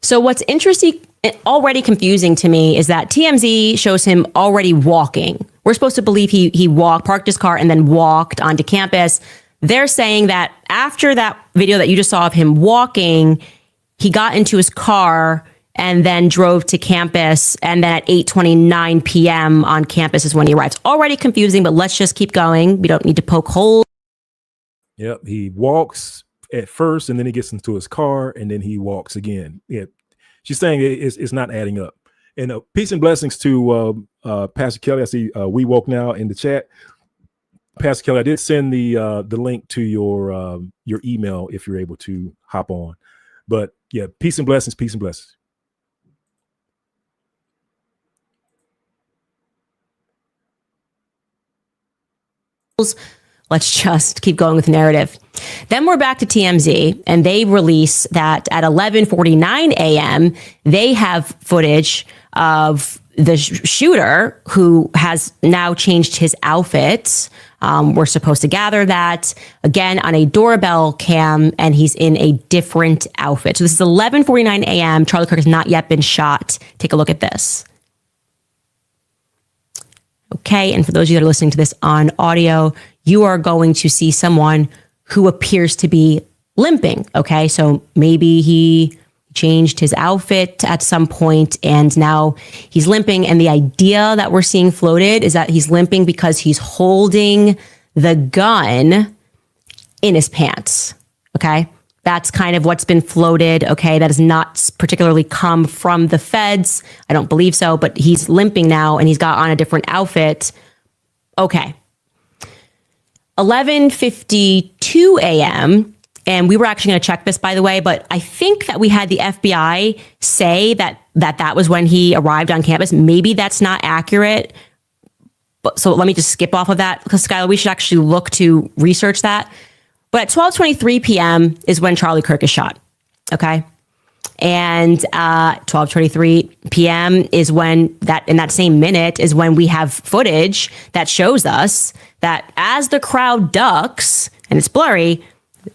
So what's interesting, already confusing to me, is that TMZ shows him already walking. We're supposed to believe he walked, parked his car, and then walked onto campus. They're saying that after that video that you just saw of him walking, he got into his car and then drove to campus. And then at 8:29 p.m. on campus is when he arrives. Already confusing, but let's just keep going. We don't need to poke holes. Yep, he walks at first, and then he gets into his car, and then he walks again. Yeah, she's saying it's not adding up. And peace and blessings to Pastor Kelly. I see We Woke Now in the chat. Pastor Kelly, I did send the link to your email if you're able to hop on. But yeah, peace and blessings, peace and blessings. Let's just keep going with the narrative. Then we're back to TMZ, and they release that at 11:49 a.m., they have footage of the shooter who has now changed his outfit. We're supposed to gather that again on a doorbell cam, and he's in a different outfit. So this is 11:49 a.m. Charlie Kirk has not yet been shot. Take a look at this. Okay, and for those of you that are listening to this on audio, you are going to see someone who appears to be limping. Okay, so maybe he changed his outfit at some point and now he's limping. And the idea that we're seeing floated is that he's limping because he's holding the gun in his pants. Okay, that's kind of what's been floated. Okay, that has not particularly come from the feds. I don't believe so, but he's limping now and he's got on a different outfit. Okay. 11:52 a.m. And we were actually going to check this, by the way, but I think that we had the FBI say that was when he arrived on campus. Maybe that's not accurate. But so let me just skip off of that because Skylar, we should actually look to research that. But at 12:23 p.m. is when Charlie Kirk is shot. Okay. And 12:23 p.m. is when in that same minute is when we have footage that shows us that as the crowd ducks and it's blurry,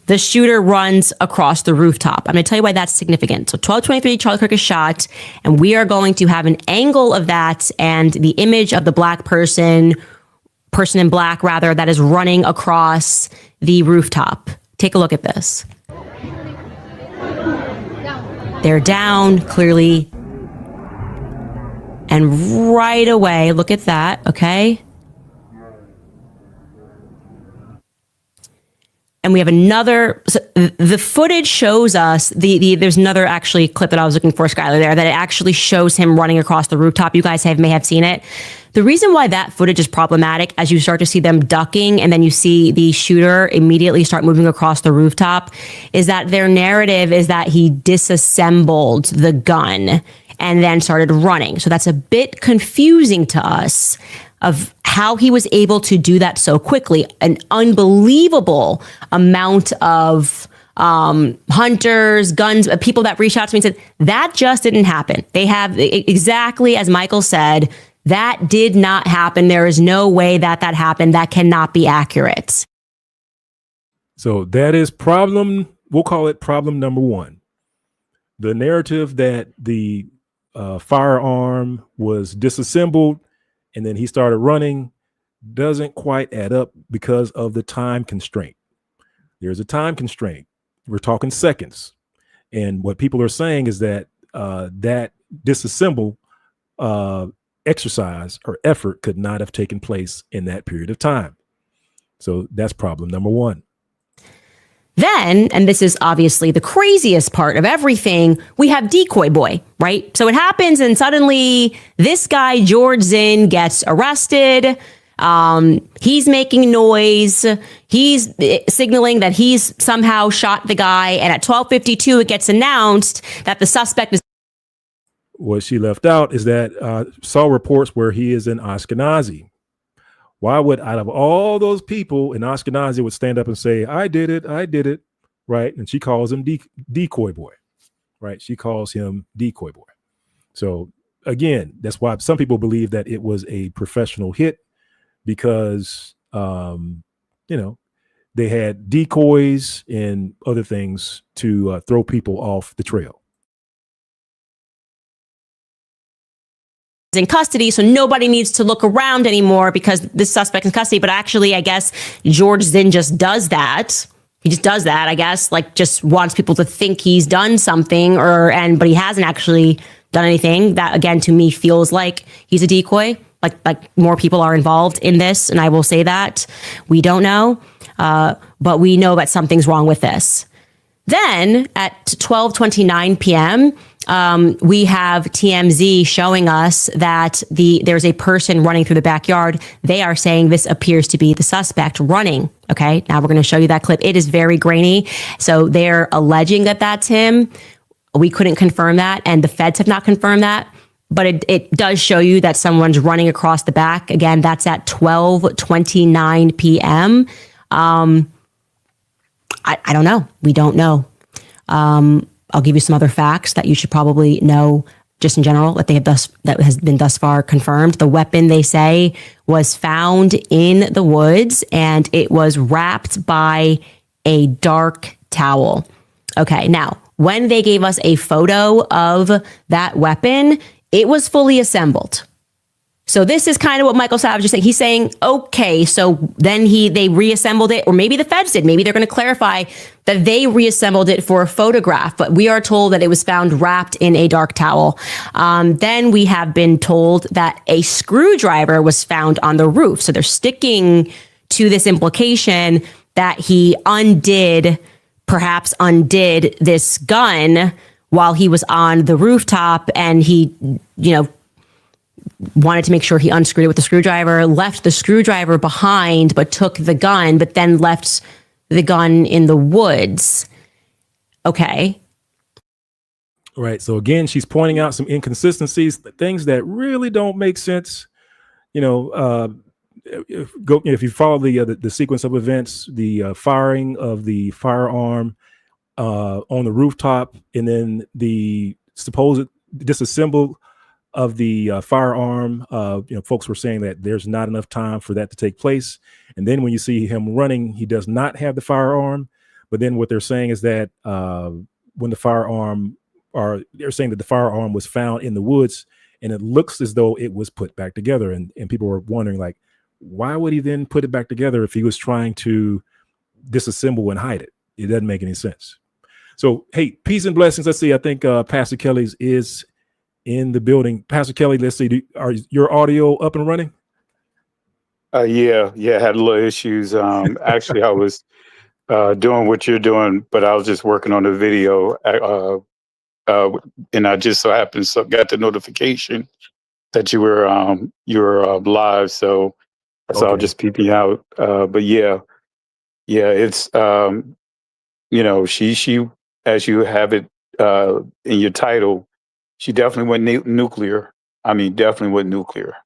the shooter runs across the rooftop. I'm going to tell you why that's significant. So 12:23, Charlie Kirk is shot, and we are going to have an angle of that and the image of the black person in black rather, that is running across the rooftop. Take a look at this. They're down clearly. And right away, look at that, okay? And we have another, so the footage shows us, there's another actually clip that I was looking for, Skylar, there, that it actually shows him running across the rooftop. You guys may have seen it. The reason why that footage is problematic, as you start to see them ducking and then you see the shooter immediately start moving across the rooftop, is that their narrative is that he disassembled the gun and then started running. So that's a bit confusing to us of how he was able to do that so quickly. An unbelievable amount of hunters, guns, people that reached out to me and said, that just didn't happen. They have exactly as Michael said, that did not happen. There is no way that happened. That cannot be accurate. So that is we'll call it problem number one. the narrative that the firearm was disassembled and then he started running doesn't quite add up because of the time constraint. There's a time constraint. We're talking seconds. And what people are saying is that that disassemble exercise or effort could not have taken place in that period of time. So that's problem number one. Then, and this is obviously the craziest part of everything, we have Decoy Boy, right? So it happens and suddenly this guy, George Zinn, gets arrested. He's making noise. He's signaling that he's somehow shot the guy. And at 12:52, it gets announced that the suspect is. What she left out is that saw reports where he is in Ashkenazi. Why would, out of all those people in Ashkenazi, would stand up and say, I did it, right? And she calls him Decoy Boy, right? She calls him Decoy Boy. So again, that's why some people believe that it was a professional hit because, they had decoys and other things to throw people off the trail. In custody, so nobody needs to look around anymore because this suspect in custody. But actually, I guess George Zinn just does that. He just does that, I guess, like just wants people to think he's done something but he hasn't actually done anything. That again, to me, feels like he's a decoy. Like more people are involved in this, and I will say that we don't know, but we know that something's wrong with this. Then at 12:29 p.m., we have TMZ showing us that there's a person running through the backyard. They are saying this appears to be the suspect running. Okay, now we're going to show you that clip. It is very grainy. So they're alleging that that's him. We couldn't confirm that, and the feds have not confirmed that. But it does show you that someone's running across the back. Again, that's at 12:29 p.m. I don't know. We don't know. I'll give you some other facts that you should probably know just in general that has been thus far confirmed. The weapon, they say, was found in the woods and it was wrapped by a dark towel. Okay, now, when they gave us a photo of that weapon, it was fully assembled. So this is kind of what Michael Savage is saying. He's saying, okay, so then they reassembled it, or maybe the feds did. Maybe they're going to clarify that they reassembled it for a photograph, but we are told that it was found wrapped in a dark towel. Then we have been told that a screwdriver was found on the roof. So they're sticking to this implication that he perhaps undid this gun while he was on the rooftop, and he, wanted to make sure he unscrewed it with the screwdriver, left the screwdriver behind, but took the gun, but then left the gun in the woods. Okay. Right. So again, she's pointing out some inconsistencies, things that really don't make sense. If you follow the sequence of events, the firing of the firearm on the rooftop, and then the supposed disassemble of the firearm, folks were saying that there's not enough time for that to take place. And then when you see him running, he does not have the firearm. But then what they're saying is that they're saying that the firearm was found in the woods, and it looks as though it was put back together. And people were wondering, like, why would he then put it back together if he was trying to disassemble and hide it? It doesn't make any sense. So, hey, peace and blessings. Let's see. I think Pastor Kelly's is in the building. Pastor Kelly, let's see. Are your audio up and running? Yeah. Had a little issues. Actually, I was doing what you're doing, but I was just working on the video, and I just so happened got the notification that you were live. So that's all, just peeping out. But yeah, it's she as you have it in your title. She definitely went nuclear. I mean, definitely went nuclear.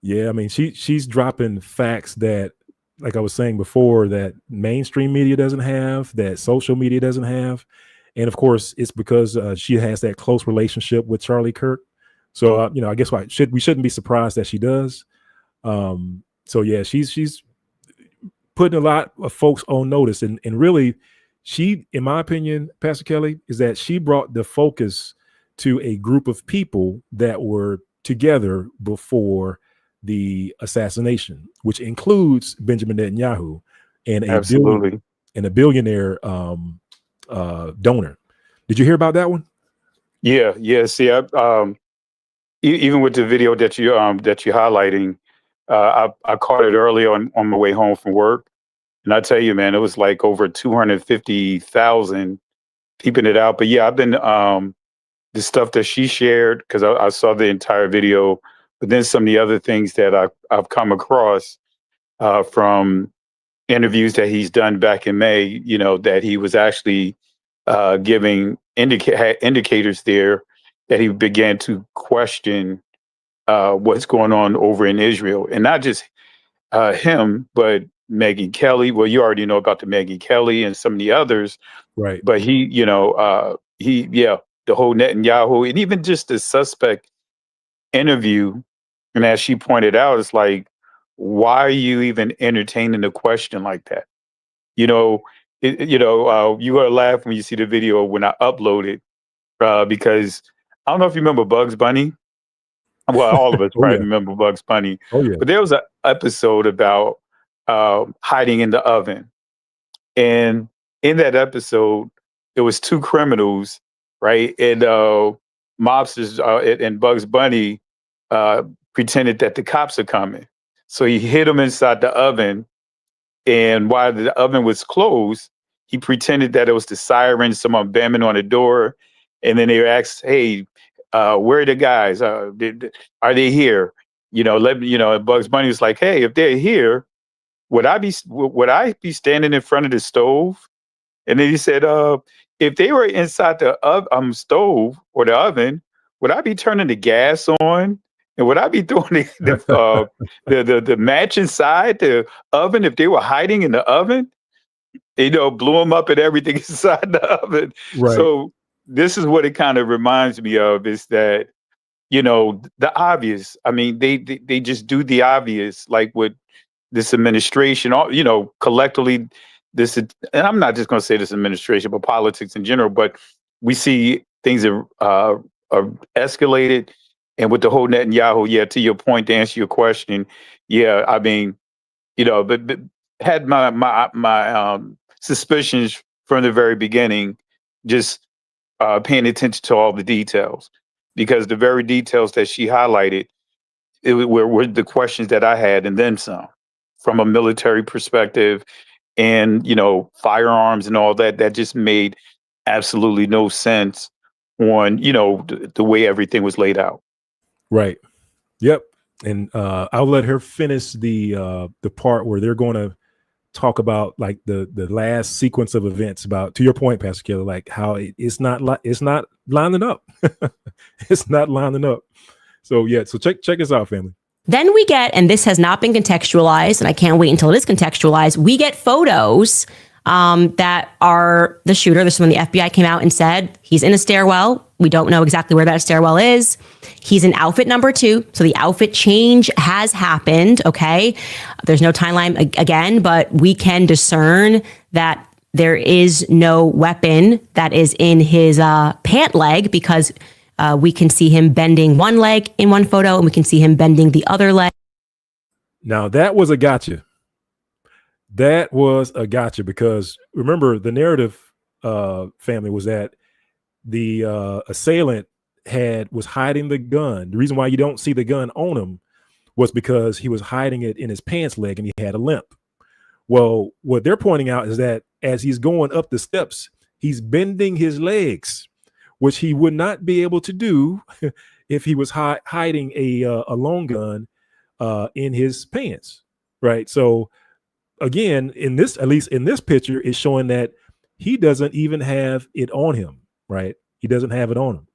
Yeah, I mean, she's dropping facts that, like I was saying before, that mainstream media doesn't have, that social media doesn't have. And of course, it's because she has that close relationship with Charlie Kirk. So, I guess we shouldn't be surprised that she does. So yeah, she's putting a lot of folks on notice, and really, She, in my opinion, Pastor Kelly, is that she brought the focus to a group of people that were together before the assassination, which includes Benjamin Netanyahu and Absolutely. a billionaire donor. Did you hear about that one? Yeah. See, even with the video that you're highlighting, I caught it early on my way home from work, and I tell you, man, it was like over 250,000 peeping it out. But yeah, I've been the stuff that she shared, because I saw the entire video, but then some of the other things that I've come across from interviews that he's done back in May, you know, that he was actually giving indicators there that he began to question what's going on over in Israel, and not just him, but Megyn Kelly. Well, you already know about the Megyn Kelly and some of the others, right? But the whole Netanyahu, and even just the suspect interview. And as she pointed out, it's like, why are you even entertaining a question like that? You know, you're gonna laugh when you see the video when I upload it, because I don't know if you remember Bugs Bunny. Well, all of us probably remember Bugs Bunny. Oh yeah. But there was an episode about hiding in the oven, and in that episode, there was two criminals, right? And mobsters and Bugs Bunny pretended that the cops are coming, so he hid them inside the oven. And while the oven was closed, he pretended that it was the siren, someone banging on the door. And then they asked, "Hey, where are the guys? Are they here?" And Bugs Bunny was like, "Hey, if they're here, would I be standing in front of the stove?" And then he said, "If they were inside the stove or the oven, would I be turning the gas on? And would I be throwing the match inside the oven if they were hiding in the oven?" Blew them up and everything inside the oven. Right. So this is what it kind of reminds me of, is that, the obvious. I mean, they just do the obvious, like with this administration, collectively, and I'm not just going to say this administration, but politics in general, but we see things are escalated. And with the whole Netanyahu, to your point, to answer your question, I mean, but had my suspicions from the very beginning, just paying attention to all the details, because the very details that she highlighted were the questions that I had, and then some, from a military perspective, and firearms and all that just made absolutely no sense on the way everything was laid out. Right. Yep. And I'll let her finish the part where they're going to talk about like the last sequence of events, about, to your point, Pastor Kelly, like how it's not lining up. It's not lining up. So so check us out, family. Then we get, and this has not been contextualized, and I can't wait until it is contextualized, we get photos that are the shooter. This is when the FBI came out and said he's in a stairwell. We don't know exactly where that stairwell is. He's in outfit number 2. So the outfit change has happened. Okay. There's no timeline again, but we can discern that there is no weapon that is in his pant leg, because we can see him bending one leg in one photo, and we can see him bending the other leg. Now that was a gotcha. That was a gotcha, because remember, the narrative, family, was that the assailant was hiding the gun. The reason why you don't see the gun on him was because he was hiding it in his pants leg and he had a limp. Well, what they're pointing out is that as he's going up the steps, he's bending his legs, which he would not be able to do if he was hiding a long gun in his pants, right? So again, at least in this picture, it's showing that he doesn't even have it on him, right? He doesn't have it on him.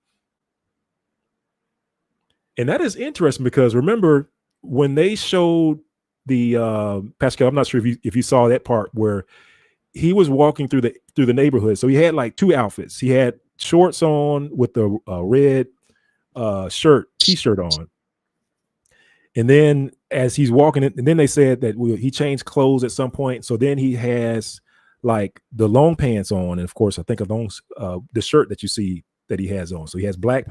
And that is interesting, because remember when they showed the Pascal, I'm not sure if you saw that part where he was walking through the neighborhood. So he had like 2 outfits. He had shorts on with the red t-shirt on. And then as he's walking in, and then they said that he changed clothes at some point. So then he has like the long pants on, and of course, I think the shirt that you see that he has on. So he has black,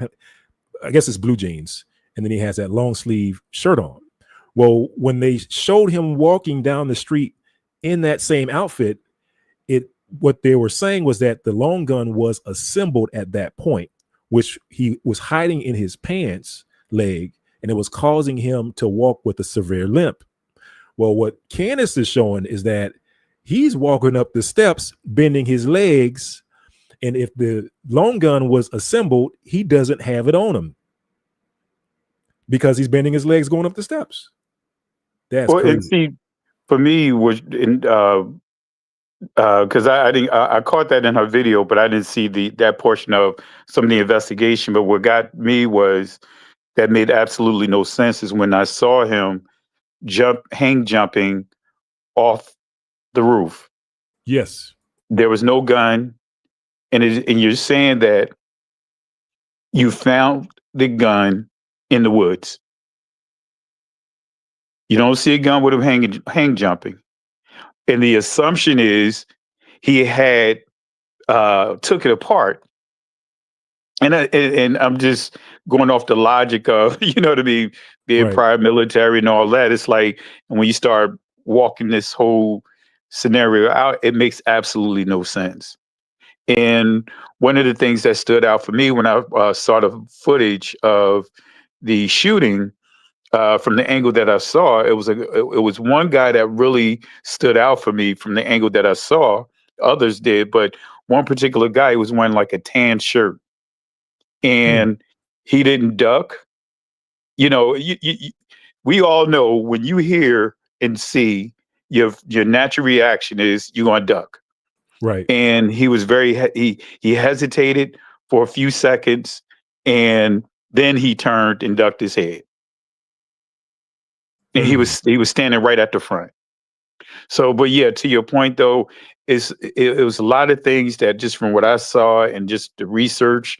I guess it's blue jeans, and then he has that long sleeve shirt on. Well, when they showed him walking down the street in that same outfit, what they were saying was that the long gun was assembled at that point, which he was hiding in his pants leg, and it was causing him to walk with a severe limp. Well, what Candace is showing is that he's walking up the steps, bending his legs, and if the long gun was assembled, he doesn't have it on him because he's bending his legs going up the steps. That's crazy. And see, for me, was because I caught that in her video, but I didn't see that portion of some of the investigation. But what got me was that made absolutely no sense is when I saw him hang jumping off the roof. Yes, there was no gun, and you're saying that you found the gun in the woods. You don't see a gun with him hang jumping. And the assumption is he had took it apart. And I'm just going off the logic of, you know what I mean, being right. prior military and all that. It's like, and when you start walking this whole scenario out, it makes absolutely no sense. And one of the things that stood out for me when I saw the footage of the shooting, from the angle that I saw, it was one guy that really stood out for me from the angle that I saw. Others did, but one particular guy was wearing like a tan shirt, and he didn't duck. You know, we all know when you hear and see, your natural reaction is you're gonna duck. Right. And he was he hesitated for a few seconds, and then he turned and ducked his head. And he was standing right at the front. So, but yeah, to your point though, it was a lot of things that just from what I saw and just the research,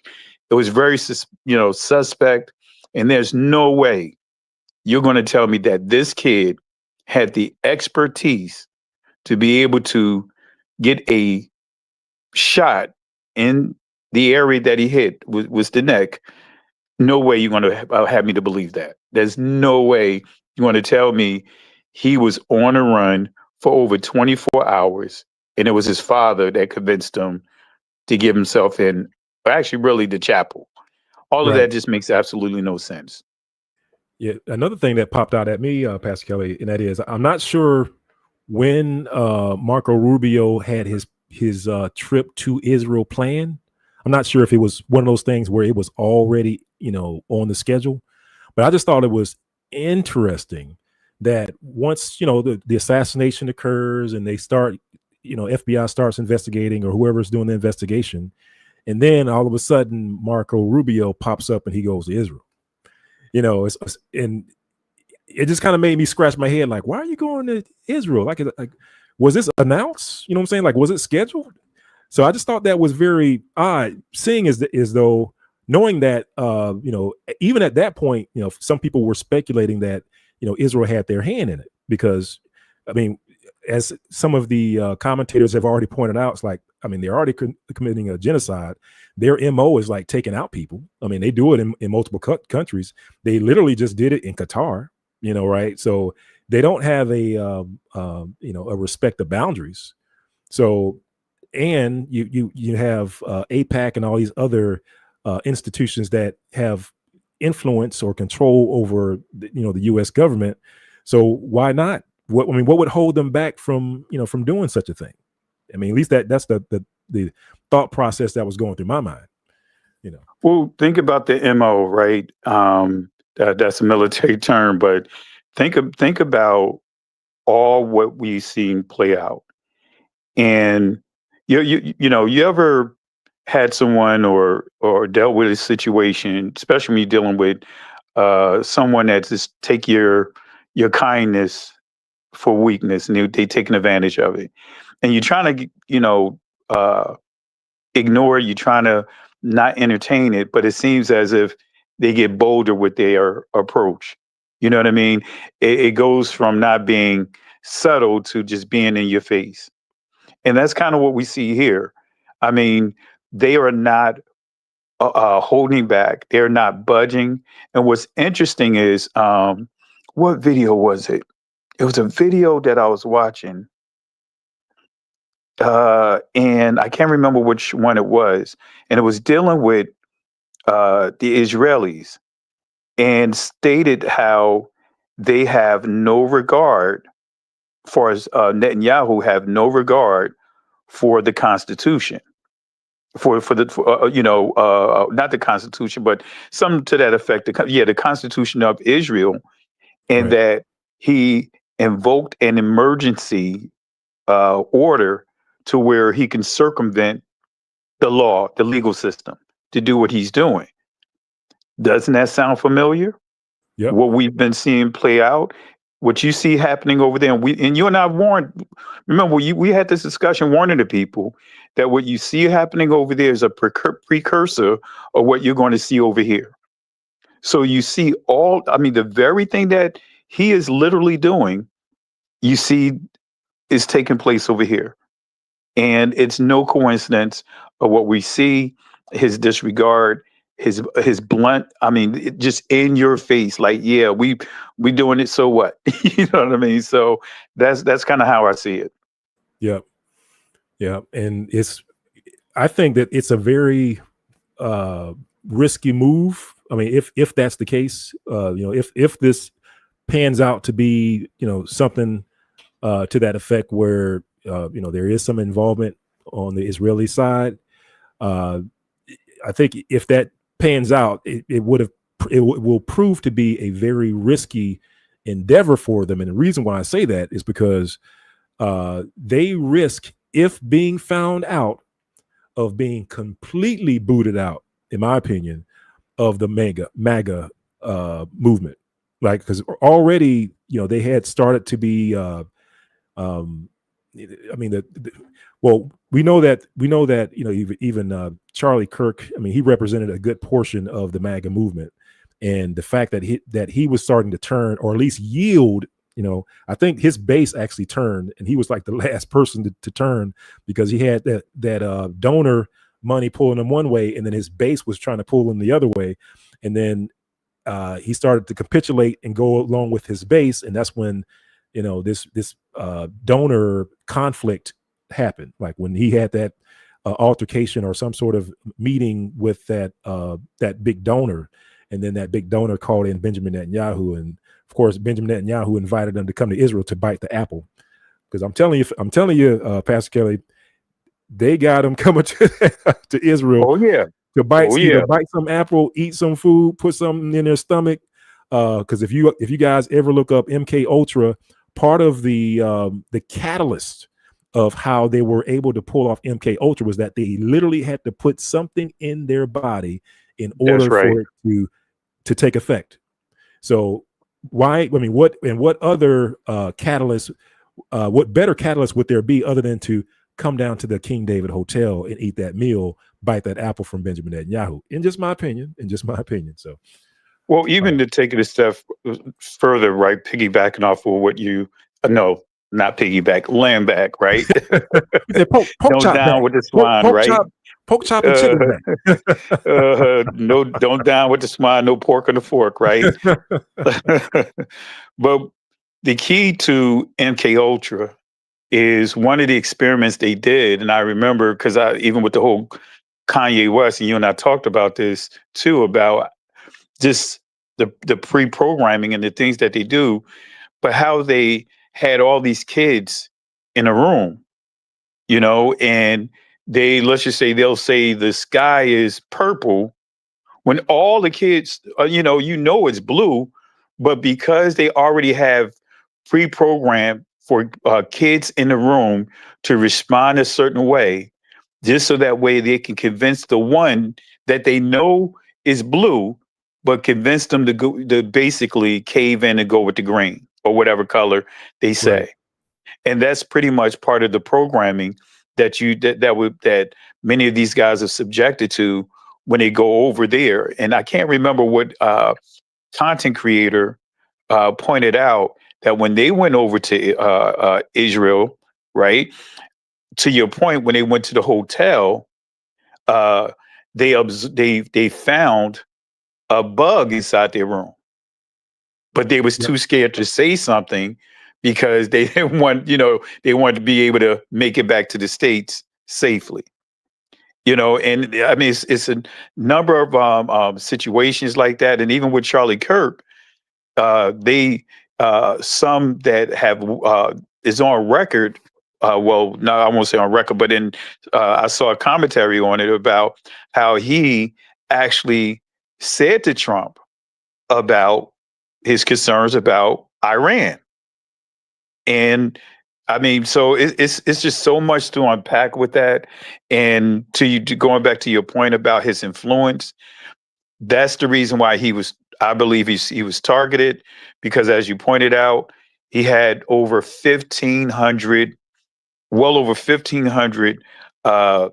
it was very suspect. And there's no way you're going to tell me that this kid had the expertise to be able to get a shot in the area that he hit was the neck. No way you're going to have me to believe that. There's no way you want to tell me he was on a run for over 24 hours, and it was his father that convinced him to give himself in, or actually really the chapel. All of that just makes absolutely no sense. Yeah, another thing that popped out at me, Pastor Kelly, and that is I'm not sure when Marco Rubio had his trip to Israel planned. I'm not sure if it was one of those things where it was already, on the schedule, but I just thought it was interesting that once, the assassination occurs and they start, FBI starts investigating or whoever's doing the investigation. And then all of a sudden, Marco Rubio pops up and he goes to Israel. And it just kind of made me scratch my head. Like, why are you going to Israel? Like, was this announced? You know what I'm saying? Like, was it scheduled? So I just thought that was very odd, seeing as though knowing that, even at that point, some people were speculating that, Israel had their hand in it, because, I mean, as some of the commentators have already pointed out, it's like, I mean, they're already committing a genocide. Their MO is like taking out people. I mean, they do it in multiple countries. They literally just did it in Qatar, right? So they don't have a respect of boundaries. So, and you have AIPAC and all these other institutions that have influence or control over the U.S. government. So why not? What would hold them back from doing such a thing? I mean, at least that's the thought process that was going through my mind. Well, think about the MO, right? That's a military term, but think about all what we've seen play out. And you ever had someone or dealt with a situation, especially when you're dealing with someone that just take your kindness for weakness, and they taking advantage of it, and you're trying to ignore it, you're trying to not entertain it, but it seems as if they get bolder with their approach. You know what I mean? It goes from not being subtle to just being in your face. And that's kind of what we see here. I mean, they are not holding back. They're not budging. And what's interesting is, what video was it? It was a video that I was watching, and I can't remember which one it was. And it was dealing with the Israelis, and stated how they have no regard, for as Netanyahu have no regard for the Constitution, for not the Constitution, but something to that effect. The Constitution of Israel, and Right. that he invoked an emergency order to where he can circumvent the law, the legal system, to do what he's doing. Doesn't that sound familiar? Yep. What we've been seeing play out, what you see happening over there, and you and I warned. Remember, we had this discussion warning the people that what you see happening over there is a precursor of what you're going to see over here. So you see the very thing that he is literally doing, you see is taking place over here. And it's no coincidence of what we see, his disregard, his blunt, just in your face, like, yeah, we doing it, so what? You know what I mean? So that's kind of how I see it. Yep. Yeah. And I think that it's a very risky move. I mean, if that's the case, if this pans out to be, something to that effect where, there is some involvement on the Israeli side, I think if that pans out, it will prove to be a very risky endeavor for them. And the reason why I say that is because they risk, if being found out, of being completely booted out, in my opinion, of the MAGA movement. Like, because already, they had started to be, we know that, even Charlie Kirk, he represented a good portion of the MAGA movement. And the fact that he was starting to turn, or at least yield, I think his base actually turned, and he was like the last person to turn, because he had that donor money pulling him one way, and then his base was trying to pull him the other way. And then he started to capitulate and go along with his base. And that's when, this donor conflict happened. Like when he had that altercation or some sort of meeting with that big donor. And then that big donor called in Benjamin Netanyahu. And of course, Benjamin Netanyahu invited them to come to Israel to bite the apple. Because I'm telling you, Pastor Kelly, they got him coming to Israel. Oh yeah, to bite some apple, eat some food, put something in their stomach. Because if you guys ever look up MK Ultra, part of the catalyst of how they were able to pull off MK Ultra was that they literally had to put something in their body in order for it to take effect. So what other catalyst, what better catalyst would there be other than to come down to the King David Hotel and eat that meal, bite that apple from Benjamin Netanyahu? In just my opinion. So, well, even to take it a step further, right? Piggybacking off of what not piggyback, land back, right? Don't down with the swine, right? Pork chop and chicken back. No, don't down with the swine, no pork on the fork, right? But the key to MK Ultra is one of the experiments they did, and I remember because even with the whole Kanye West, and you and I talked about this too, about just the pre-programming and the things that they do, but how they had all these kids in a room, and let's just say they'll say the sky is purple when all the kids, it's blue, but because they already have pre-programmed for kids in the room to respond a certain way, just so that way they can convince the one that they know is blue, but convince them to basically cave in and go with the green or whatever color they say. Right. And that's pretty much part of the programming that many of these guys are subjected to when they go over there. And I can't remember what content creator pointed out that when they went over to Israel, right, to your point, when they went to the hotel, they found a bug inside their room, but they was too scared to say something because they didn't want, they wanted to be able to make it back to the States safely. And I mean, it's a number of situations like that, and even with Charlie Kirk, they some that have is on record. Well, no, I won't say on record, but I saw a commentary on it about how he actually said to Trump about his concerns about Iran. And I mean, so it's just so much to unpack with that. And going back to your point about his influence, that's the reason why I believe he was targeted, because as you pointed out, he had over 1,500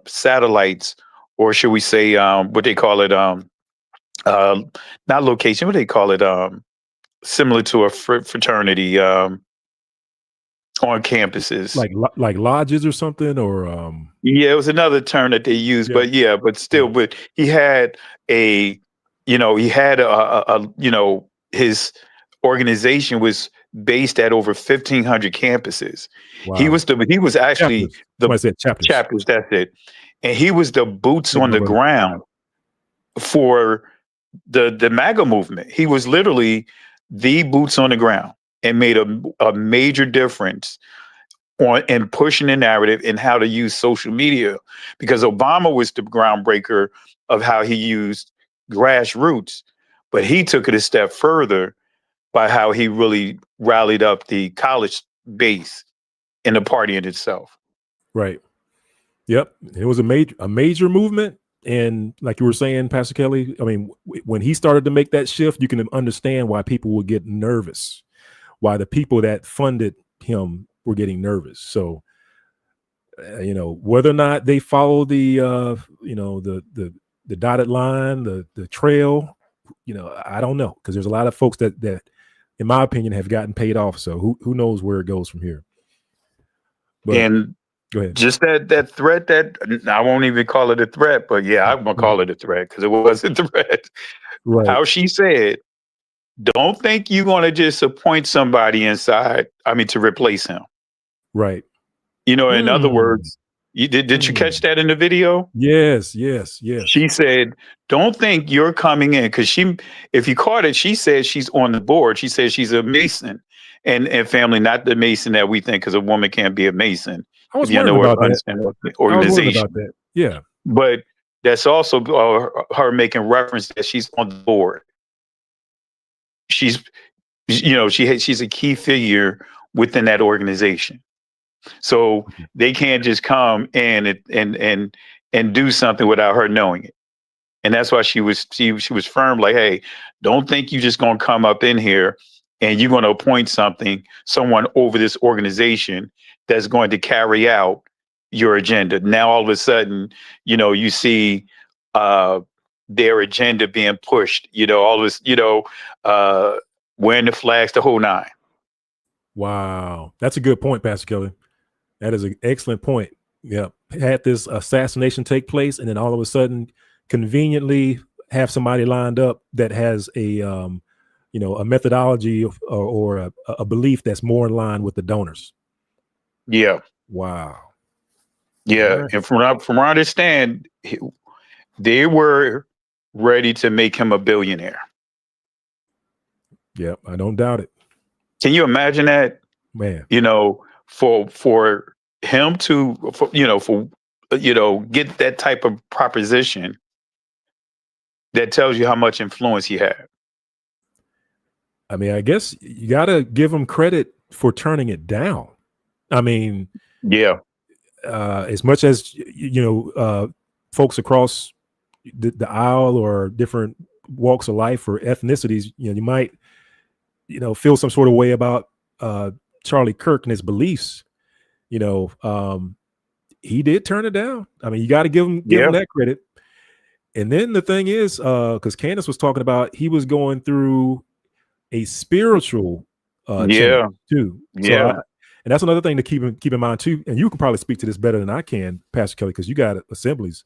satellites, or should we say, what they call it, not location, what they call it, similar to a fraternity, on campuses, like lodges or something, or yeah, it was another term that they used, but he had his organization was based at over 1,500 campuses. wow. He was actually chapters. Chapters, that's it. And he was the boots on the ground for the MAGA movement. He was literally the boots on the ground and made a major difference in pushing the narrative and how to use social media, because Obama was the groundbreaker of how he used grassroots, but he took it a step further by how he really rallied up the college base in the party in itself. Right. Yep. It was a major movement. And like you were saying, Pastor Kelly, I mean, when he started to make that shift, you can understand why people would get nervous, why the people that funded him were getting nervous. So, whether or not they follow the dotted line, the trail, I don't know, because there's a lot of folks that, in my opinion, have gotten paid off. So who knows where it goes from here? But, and go ahead. Just that threat, that I won't even call it a threat, but yeah, I'm gonna call it a threat because it was a threat. Right. How she said, "Don't think you're gonna just appoint somebody inside. I mean, to replace him." Right. In other words, did you catch that in the video? Yes. She said, "Don't think you're coming in," because if you caught it, she said she's on the board. She said she's a Mason and family, not the Mason that we think, because a woman can't be a Mason. I was wondering about that. Organization. About that. Yeah. But that's also her making reference that she's on the board. She's a key figure within that organization. So they can't just come in and do something without her knowing it. And that's why she was firm, like, hey, don't think you're just gonna come up in here and you're gonna appoint someone over this organization that's going to carry out your agenda. Now all of a sudden, you see their agenda being pushed, all this, wearing the flags, the whole nine. Wow. That's a good point, Pastor Kelly. That is an excellent point. Yeah. Had this assassination take place, and then all of a sudden conveniently have somebody lined up that has a methodology or a belief that's more in line with the donors. Yeah. Wow. Yeah. Right. And from what I understand, they were ready to make him a billionaire. Yep. I don't doubt it. Can you imagine that? Man. For him to, get that type of proposition, that tells you how much influence he had. I mean, I guess you got to give him credit for turning it down. I mean, yeah. As much as, folks across the aisle or different walks of life or ethnicities, you might, feel some sort of way about Charlie Kirk and his beliefs. He did turn it down. I mean, you got to give him that credit. And then the thing is, because Candace was talking about, he was going through a spiritual change too. Yeah. So And that's another thing to keep in mind too. And you can probably speak to this better than I can, Pastor Kelly, because you got assemblies.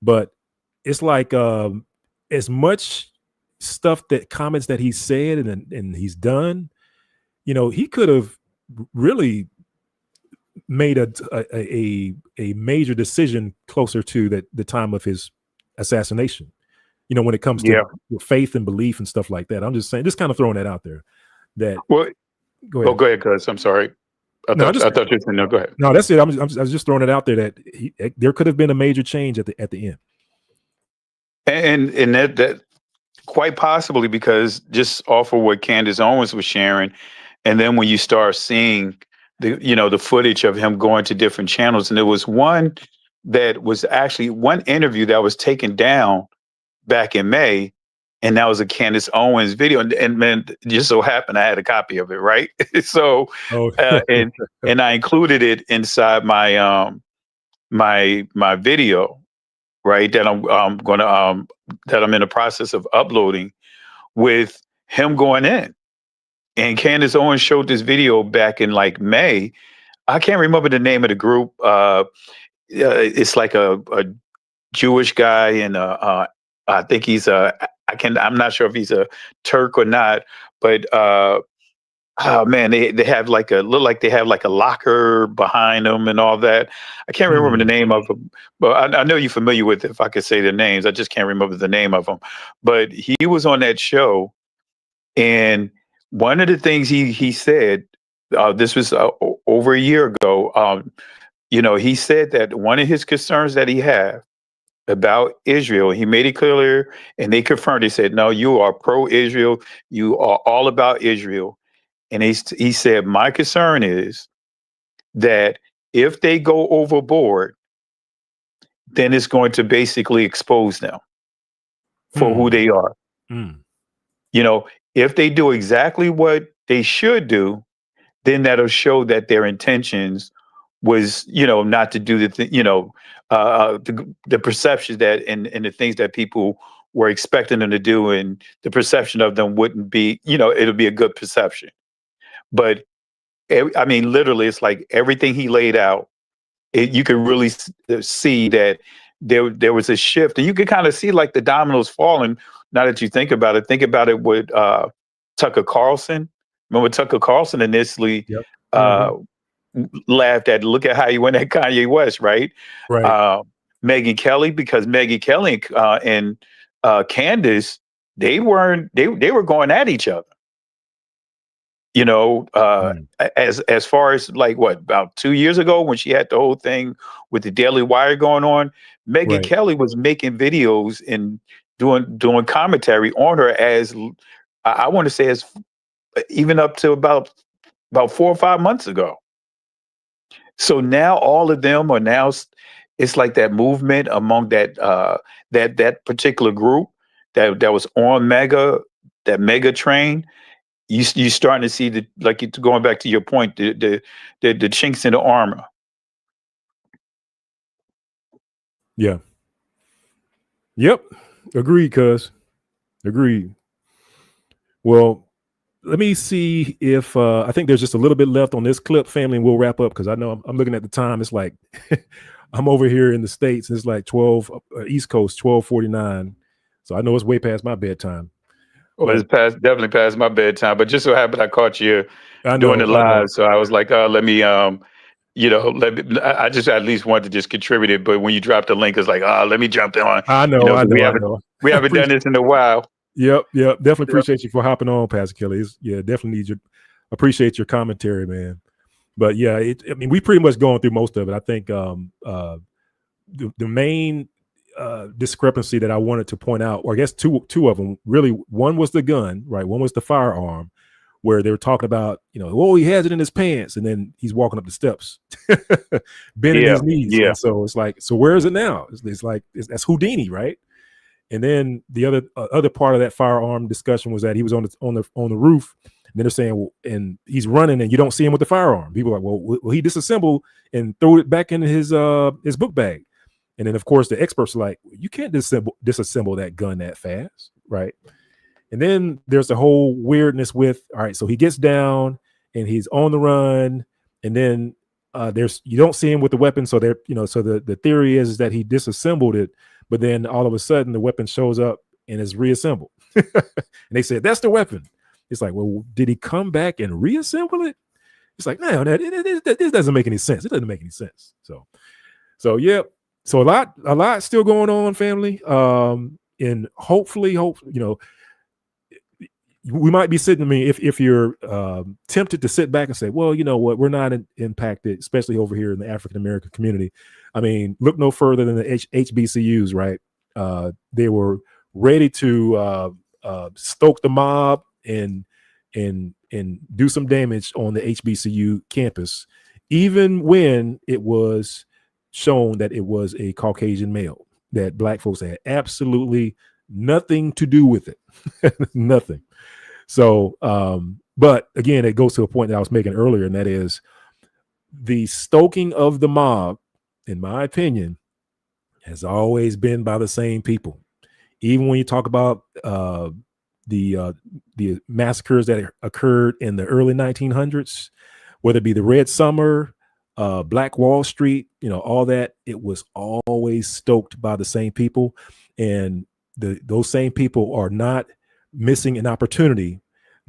But it's like as much stuff that comments that he said and he's done, you know, he could have really made a major decision closer to the time of his assassination. You know, when it comes to faith and belief and stuff like that. I'm just saying, just kind of throwing that out there. That Well, go ahead. oh, go ahead, cuz. I'm sorry. I thought you were saying, no, go ahead. No, that's it. I was just throwing it out there that there could have been a major change at the end. And that quite possibly, because just off of what Candace Owens was sharing, and then when you start seeing the footage of him going to different channels, and there was one that was actually one interview that was taken down back in May, and that was a Candace Owens video, and man, just so happened I had a copy of it, right? So, and I included it inside my my video, right? That I'm going to that I'm in the process of uploading, with him going in. And Candace Owens showed this video back in like May. I can't remember the name of the group. It's like a Jewish guy, and I think he's I'm not sure if he's a Turk or not, but oh man, they have like look like they have like a locker behind them and all that. I can't remember the name of them, but I know you're familiar with it, if I could say their names. I just can't remember the name of them. But he was on that show, and one of the things he said, this was over a year ago. He said that one of his concerns that he had about Israel, he made it clear, and they confirmed. He said, "No, you are pro-Israel. You are all about Israel." And he said, "My concern is that if they go overboard, then it's going to basically expose them for who they are. If they do exactly what they should do, then that'll show that their intentions was, not to do the perception that and the things that people were expecting them to do, and the perception of them wouldn't be, it'll be a good perception." But I mean, literally, it's like everything he laid out. You could really see that there was a shift, and you could kind of see like the dominoes falling. Now that you think about it with Tucker Carlson. Remember Tucker Carlson initially laughed at, look at how he went at Kanye West, right? Right. Megyn Kelly, because Megyn Kelly and Candace, they were going at each other. As far as like about 2 years ago, when she had the whole thing with the Daily Wire going on, Megyn Kelly was making videos and doing commentary on her, as I want to say, as even up to about 4 or 5 months ago. So now all of them are now, it's like that movement among that particular group that was on that mega train. You starting to see going back to your point, the chinks in the armor. Yeah. Yep. Agreed, cuz. Agreed. Well, let me see if I think there's just a little bit left on this clip, family, and we'll wrap up, because I know I'm looking at the time. It's like I'm over here in the States, and it's like 12 East Coast, 12:49. So I know it's way past my bedtime. Well, it's definitely past my bedtime, but just so happened I caught you doing it live, so I was like, let me, I just at least wanted to just contribute it. But when you dropped the link, it's like, let me jump on. I know. We haven't done this in a while. Yep. Definitely appreciate you for hopping on, Pastor Kelly. Definitely appreciate your commentary, man. But yeah, we pretty much going through most of it. I think the main discrepancy that I wanted to point out, or I guess two of them really. One was the gun, right? One was the firearm, where they were talking about, he has it in his pants, and then he's walking up the steps, bending his knees. Yeah. And so it's like, so where is it now? It's like that's Houdini, right? And then the other part of that firearm discussion was that he was on the roof. And then they're saying, and he's running, and you don't see him with the firearm. People are like, well, he disassembled and threw it back in his book bag. And then, of course, the experts are like, you can't disassemble that gun that fast, right? And then there's the whole weirdness with, all right, so he gets down and he's on the run, and then you don't see him with the weapon. So so the theory is that he disassembled it, but then all of a sudden the weapon shows up and is reassembled. And they said, that's the weapon. It's like, well, did he come back and reassemble it? It's like, no, this doesn't make any sense. It doesn't make any sense. So yeah. So a lot still going on, family. And hopefully, we might be sitting. I mean, if you're tempted to sit back and say, well, you know what, we're not impacted, especially over here in the African American community. I mean, look no further than the HBCUs, right? They were ready to stoke the mob and do some damage on the HBCU campus, even when it was shown that it was a Caucasian male, that black folks had absolutely nothing to do with it. Nothing. So, but again, it goes to a point that I was making earlier, and that is the stoking of the mob, in my opinion, has always been by the same people. Even when you talk about the massacres that occurred in the early 1900s, whether it be the Red Summer, Black Wall Street, all that, it was always stoked by the same people. And those same people are not missing an opportunity,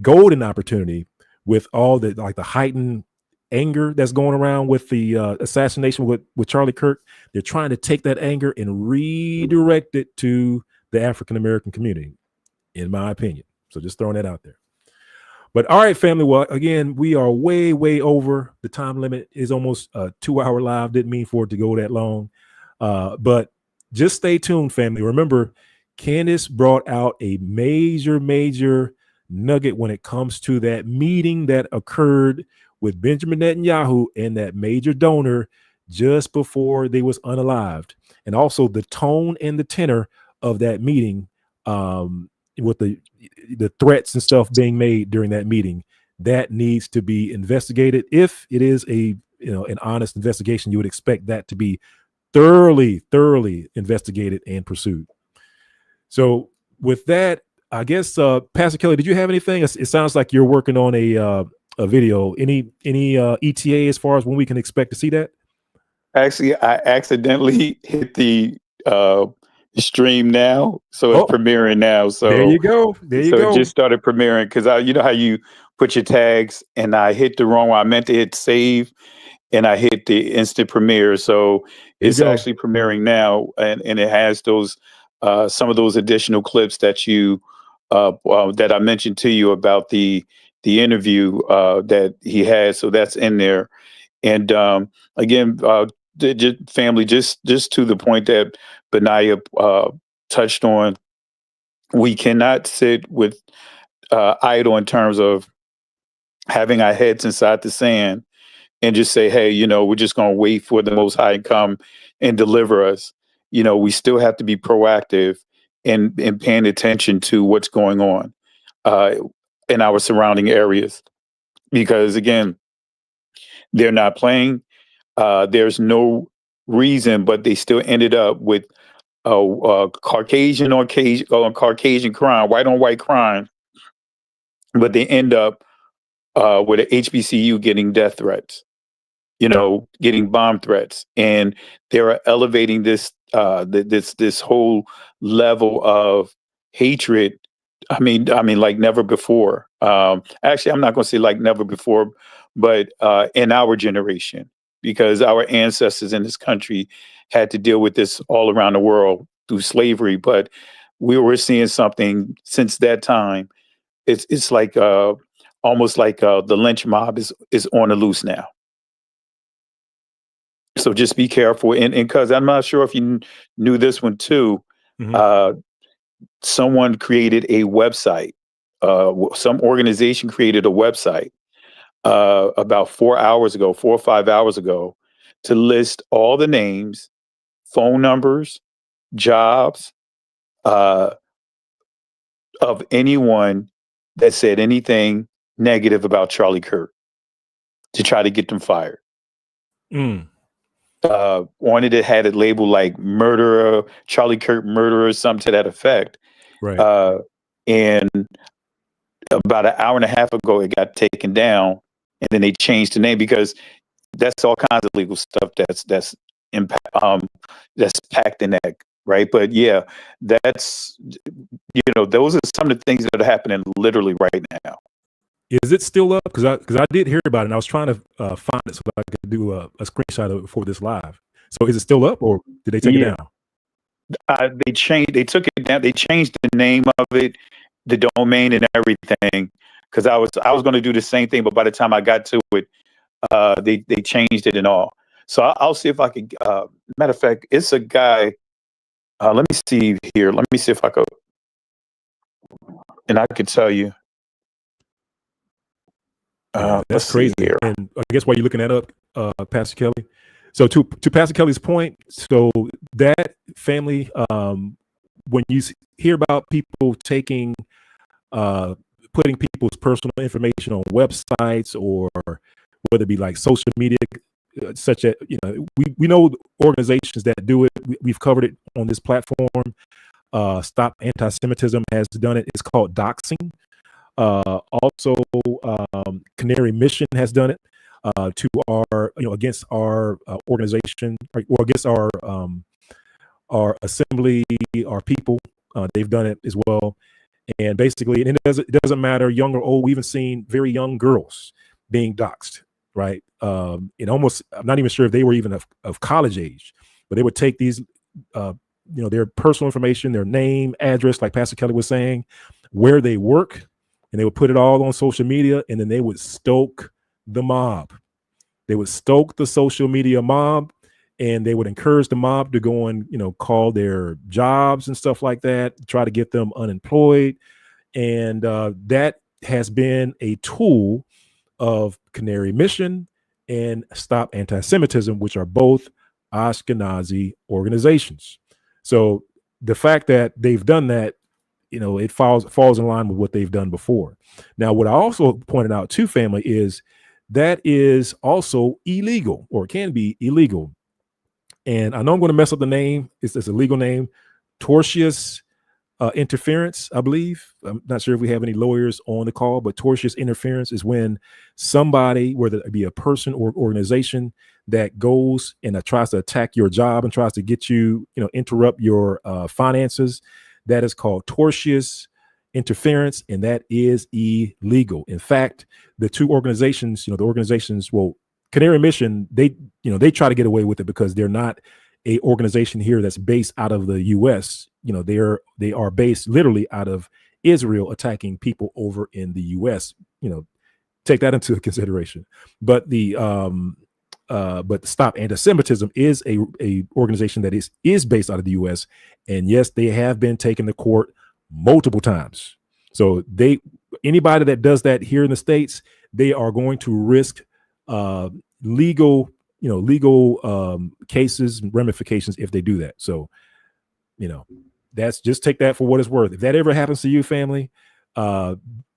golden opportunity, with all the heightened anger that's going around with the assassination with Charlie Kirk. They're trying to take that anger and redirect it to the African American community, in my opinion. So just throwing that out there. But all right, family. Well, again, we are way, way over. The time limit is almost 2 hour live. Didn't mean for it to go that long. But just stay tuned, family. Remember, Candace brought out a major nugget when it comes to that meeting that occurred with Benjamin Netanyahu and that major donor just before they was unalived. And also the tone and the tenor of that meeting, with the threats and stuff being made during that meeting, that needs to be investigated. If it is an honest investigation, you would expect that to be thoroughly investigated and pursued. So with that, I guess, Pastor Kelly, did you have anything? It sounds like you're working on a video. Any ETA as far as when we can expect to see that? Actually, I accidentally hit the stream now, so it's premiering now. So there you go. It just started premiering because you know how you put your tags, and I hit the wrong one. I meant to hit save, and I hit the instant premiere. So it's actually premiering now, and it has those some of those additional clips that you that I mentioned to you about the interview that he had. So that's in there. And again, family, just to the point that Benaiah touched on, we cannot sit with idle in terms of having our heads inside the sand and just say, hey, we're just going to wait for the Most High to come and deliver us. We still have to be proactive and paying attention to what's going on in our surrounding areas. Because again, they're not playing. There's no reason, but they still ended up with Caucasian on Caucasian crime, white on white crime. But they end up with an HBCU getting death threats, getting bomb threats, and they're elevating this this whole level of hatred. I mean, like never before. Actually, I'm not going to say like never before, but in our generation, because our ancestors in this country had to deal with this all around the world through slavery. But we were seeing something since that time. It's like almost like the lynch mob is on the loose now. So just be careful. And because I'm not sure if you knew this one too, someone created a website. Some organization created a website about 4 or 5 hours ago, to list all the names, phone numbers, jobs of anyone that said anything negative about Charlie Kirk, to try to get them fired. On it had it labeled like murderer, Charlie Kirk murderer, something to that effect. Right. And about an hour and a half ago, it got taken down, and then they changed the name because that's all kinds of legal stuff that's impact that's packed in that, right? But yeah, that's, those are some of the things that are happening literally right now. Is it still up? Because I did hear about it, and I was trying to find it so I could do a screenshot of it before this live. So is it still up, or did they take it down? They took it down. They changed the name of it, the domain, and everything. Because I was going to do the same thing, but by the time I got to it, they changed it and all. So I'll see if I can. Matter of fact, it's a guy. Let me see here. Let me see if I could, and I could tell you. That's crazy. Here. And I guess while you're looking that up, Pastor Kelly. So to Pastor Kelly's point, so that family, when you hear about people taking, putting people's personal information on websites, or whether it be like social media, such as, we know organizations that do it. We've covered it on this platform. Stop Anti-Semitism has done it. It's called doxing. Also, Canary Mission has done it to our, against our organization, or against our assembly, our people. They've done it as well. And basically, and it doesn't matter, young or old. We've even seen very young girls being doxed, right? And almost, I'm not even sure if they were even of college age, but they would take these, their personal information, their name, address, like Pastor Kelly was saying, where they work, and they would put it all on social media, and then they would stoke the mob. They would stoke the social media mob, and they would encourage the mob to go and, call their jobs and stuff like that, try to get them unemployed. And that has been a tool of Canary Mission and Stop Anti-Semitism, which are both Ashkenazi organizations. So the fact that they've done that, it falls in line with what they've done before. Now, what I also pointed out to family is that is also illegal, or can be illegal. And I know I'm going to mess up the name. It's a legal name, tortious interference, I believe. I'm not sure if we have any lawyers on the call, but tortious interference is when somebody, whether it be a person or organization, that goes and tries to attack your job and tries to get you, interrupt your finances. That is called tortious interference, and that is illegal. In fact, the two organizations, Canary Mission, they try to get away with it because they're not a organization here that's based out of the U.S. They are based literally out of Israel, attacking people over in the U.S. Take that into consideration. But the Stop Anti-Semitism is a organization that is based out of the U.S. And yes, they have been taken to court multiple times. So anybody that does that here in the States, they are going to risk legal cases and ramifications if they do that. So, that's, just take that for what it's worth. If that ever happens to you, family,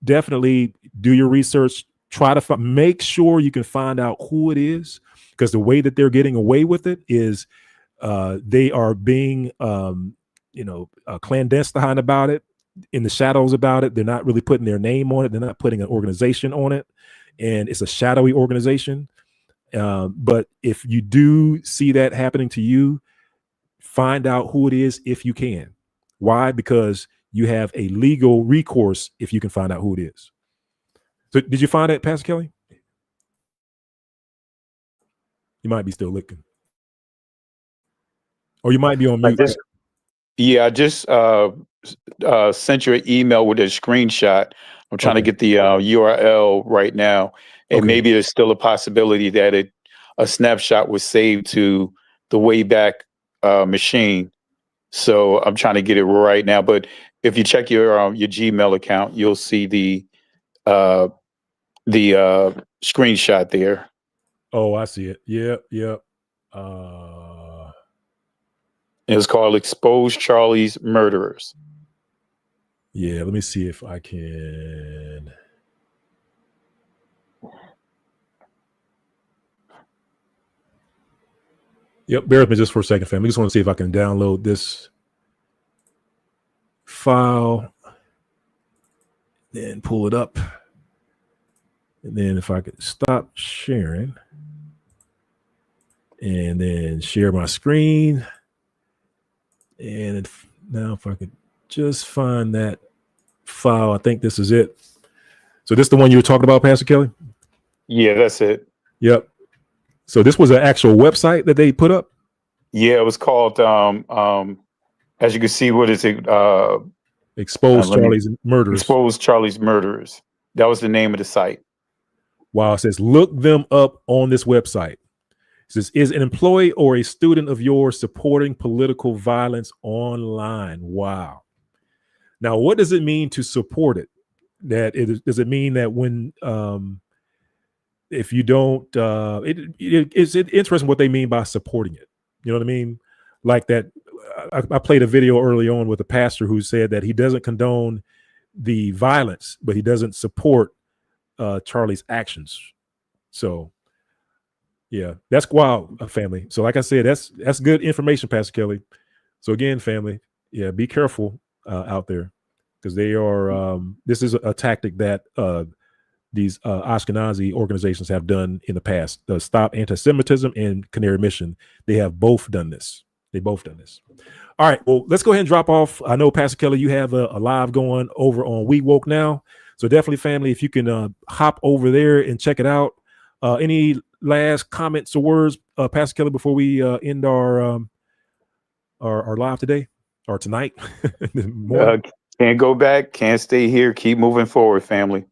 definitely do your research. Try to make sure you can find out who it is, because the way that they're getting away with it is they are being, clandestine about it, in the shadows about it. They're not really putting their name on it. They're not putting an organization on it, and it's a shadowy organization. But if you do see that happening to you, find out who it is if you can. Why? Because you have a legal recourse if you can find out who it is. So did you find it, Pastor Kelly? You might be still looking. Or you might be on mute. I just sent you an email with a screenshot. I'm trying to get the URL right now. And maybe there's still a possibility that a snapshot was saved to the Wayback Machine. So I'm trying to get it right now. But if you check your Gmail account, you'll see the screenshot there. Oh, I see it. Yep. It's called Expose Charlie's Murderers. Yeah, let me see if I can. Yep, bear with me just for a second, family. I just want to see if I can download this file, then pull it up. And then if I could stop sharing. and then share my screen. And now if I could just find that file, I think this is it. So this is the one you were talking about, Pastor Kelly? Yeah, that's it. Yep. So this was an actual website that they put up? Yeah, it was called, as you can see, what is it? Expose Charlie's Murderers. Expose Charlie's Murderers. That was the name of the site. Wow. It says, look them up on this website. It says, is an employee or a student of yours supporting political violence online? Wow. Now, what does it mean to support it? Does it mean that when if you don't, it's interesting what they mean by supporting it. You know what I mean? Like that. I played a video early on with a pastor who said that he doesn't condone the violence, but he doesn't support Charlie's actions. So, yeah, that's wild, family. So, like I said, that's good information, Pastor Kelly. So again, family, yeah, be careful out there, because they are. This is a tactic that these Ashkenazi organizations have done in the past. The Stop Anti-Semitism and Canary Mission, they have both done this. All right, well, let's go ahead and drop off. I know, Pastor Kelly, you have a live going over on We Woke Now. So definitely, family, if you can hop over there and check it out. Any last comments or words, Pastor Kelly, before we end our live today or tonight? Can't go back, can't stay here. Keep moving forward, family.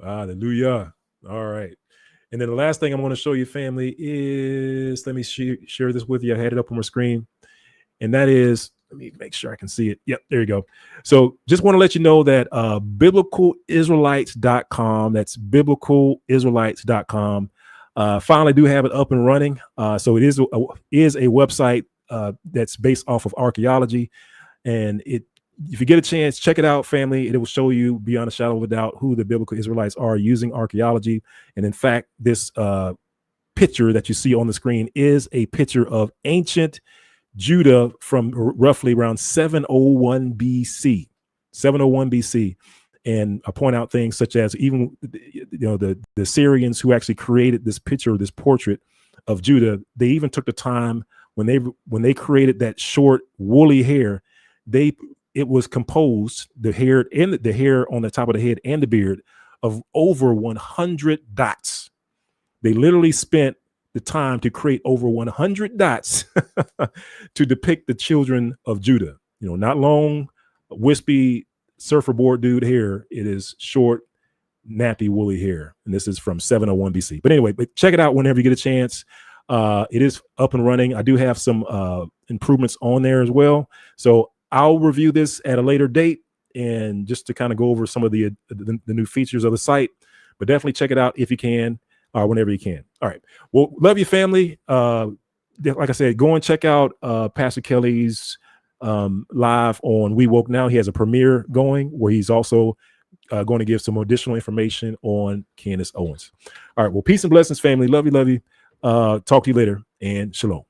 Hallelujah. All right. And then the last thing I'm going to show you, family, is, let me share this with you. I had it up on my screen. And that is, let me make sure I can see it. Yep, there you go. So just want to let you know that biblical.israelites.com, that's biblical.israelites.com, finally do have it up and running. So it is a website that's based off of archaeology. And if you get a chance, check it out, family. It will show you beyond a shadow of a doubt who the biblical Israelites are using archaeology. And in fact, this picture that you see on the screen is a picture of ancient Judah from roughly around 701 BC. 701 BC. And I point out things such as even the Syrians who actually created this picture, this portrait of Judah, they even took the time when they created that short woolly hair, it was composed, the hair on the top of the head and the beard, of over 100 dots. They literally spent the time to create over 100 dots to depict the children of Judah. Not long, wispy surferboard dude hair. It is short, nappy, woolly hair. And this is from 701 BC. But anyway, check it out whenever you get a chance. It is up and running. I do have some improvements on there as well. So I'll review this at a later date, and just to kind of go over some of the new features of the site. But definitely check it out if you can, or whenever you can. All right. Well, love you, family. Like I said, go and check out Pastor Kelly's live on We Woke Now. He has a premiere going where he's also going to give some additional information on Candace Owens. All right. Well, peace and blessings, family. Love you. Love you. Talk to you later, and shalom.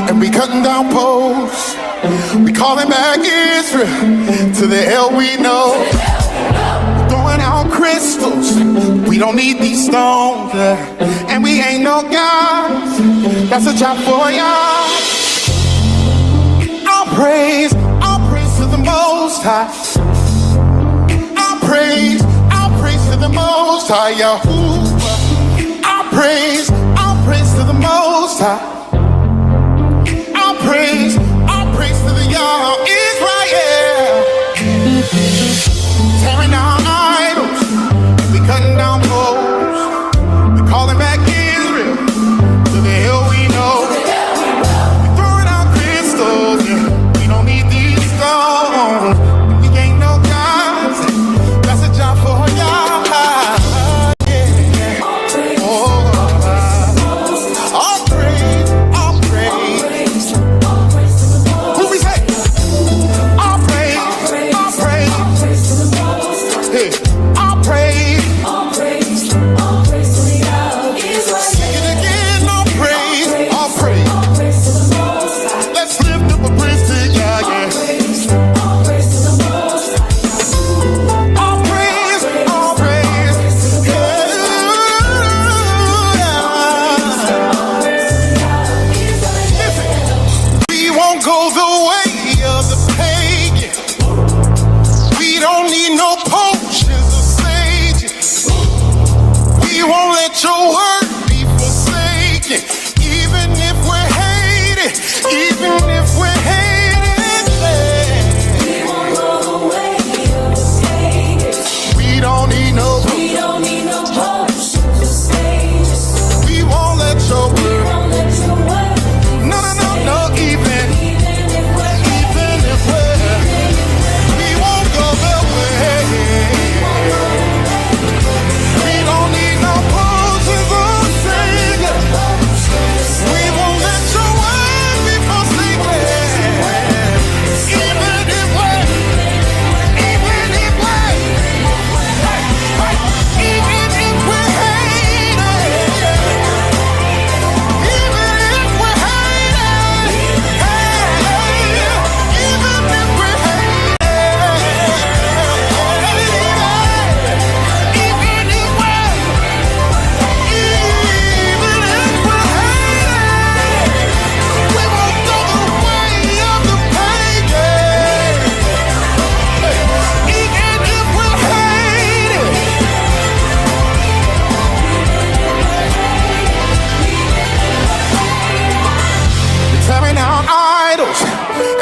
And we cutting down poles. We calling back Israel to the hell we know. Throwing out crystals. We don't need these stones. And we ain't no gods. That's a job for y'all. I'll praise to the Most High. I'll praise to the Most High, Yahoo. I'll praise to the Most High. I'll praise to the young Israel. Tearing down idols, we cutting down poles. We calling back Israel to the hell we know. We throwing out crystals, yeah. We don't need these stones. We ain't no gods. That's a job for y'all.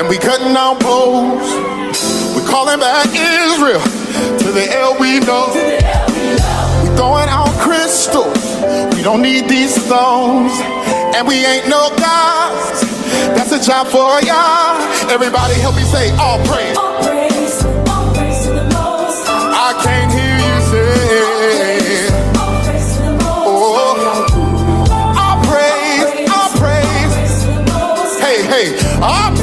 we cutting down poles. We calling back Israel to the hell we know. We throwing out crystals. We don't need these stones. And we ain't no gods. That's a job for y'all. Everybody help me say all praise. All praise to the Most High. I can't hear you say. All praise to the Most High. All praise. Hey, all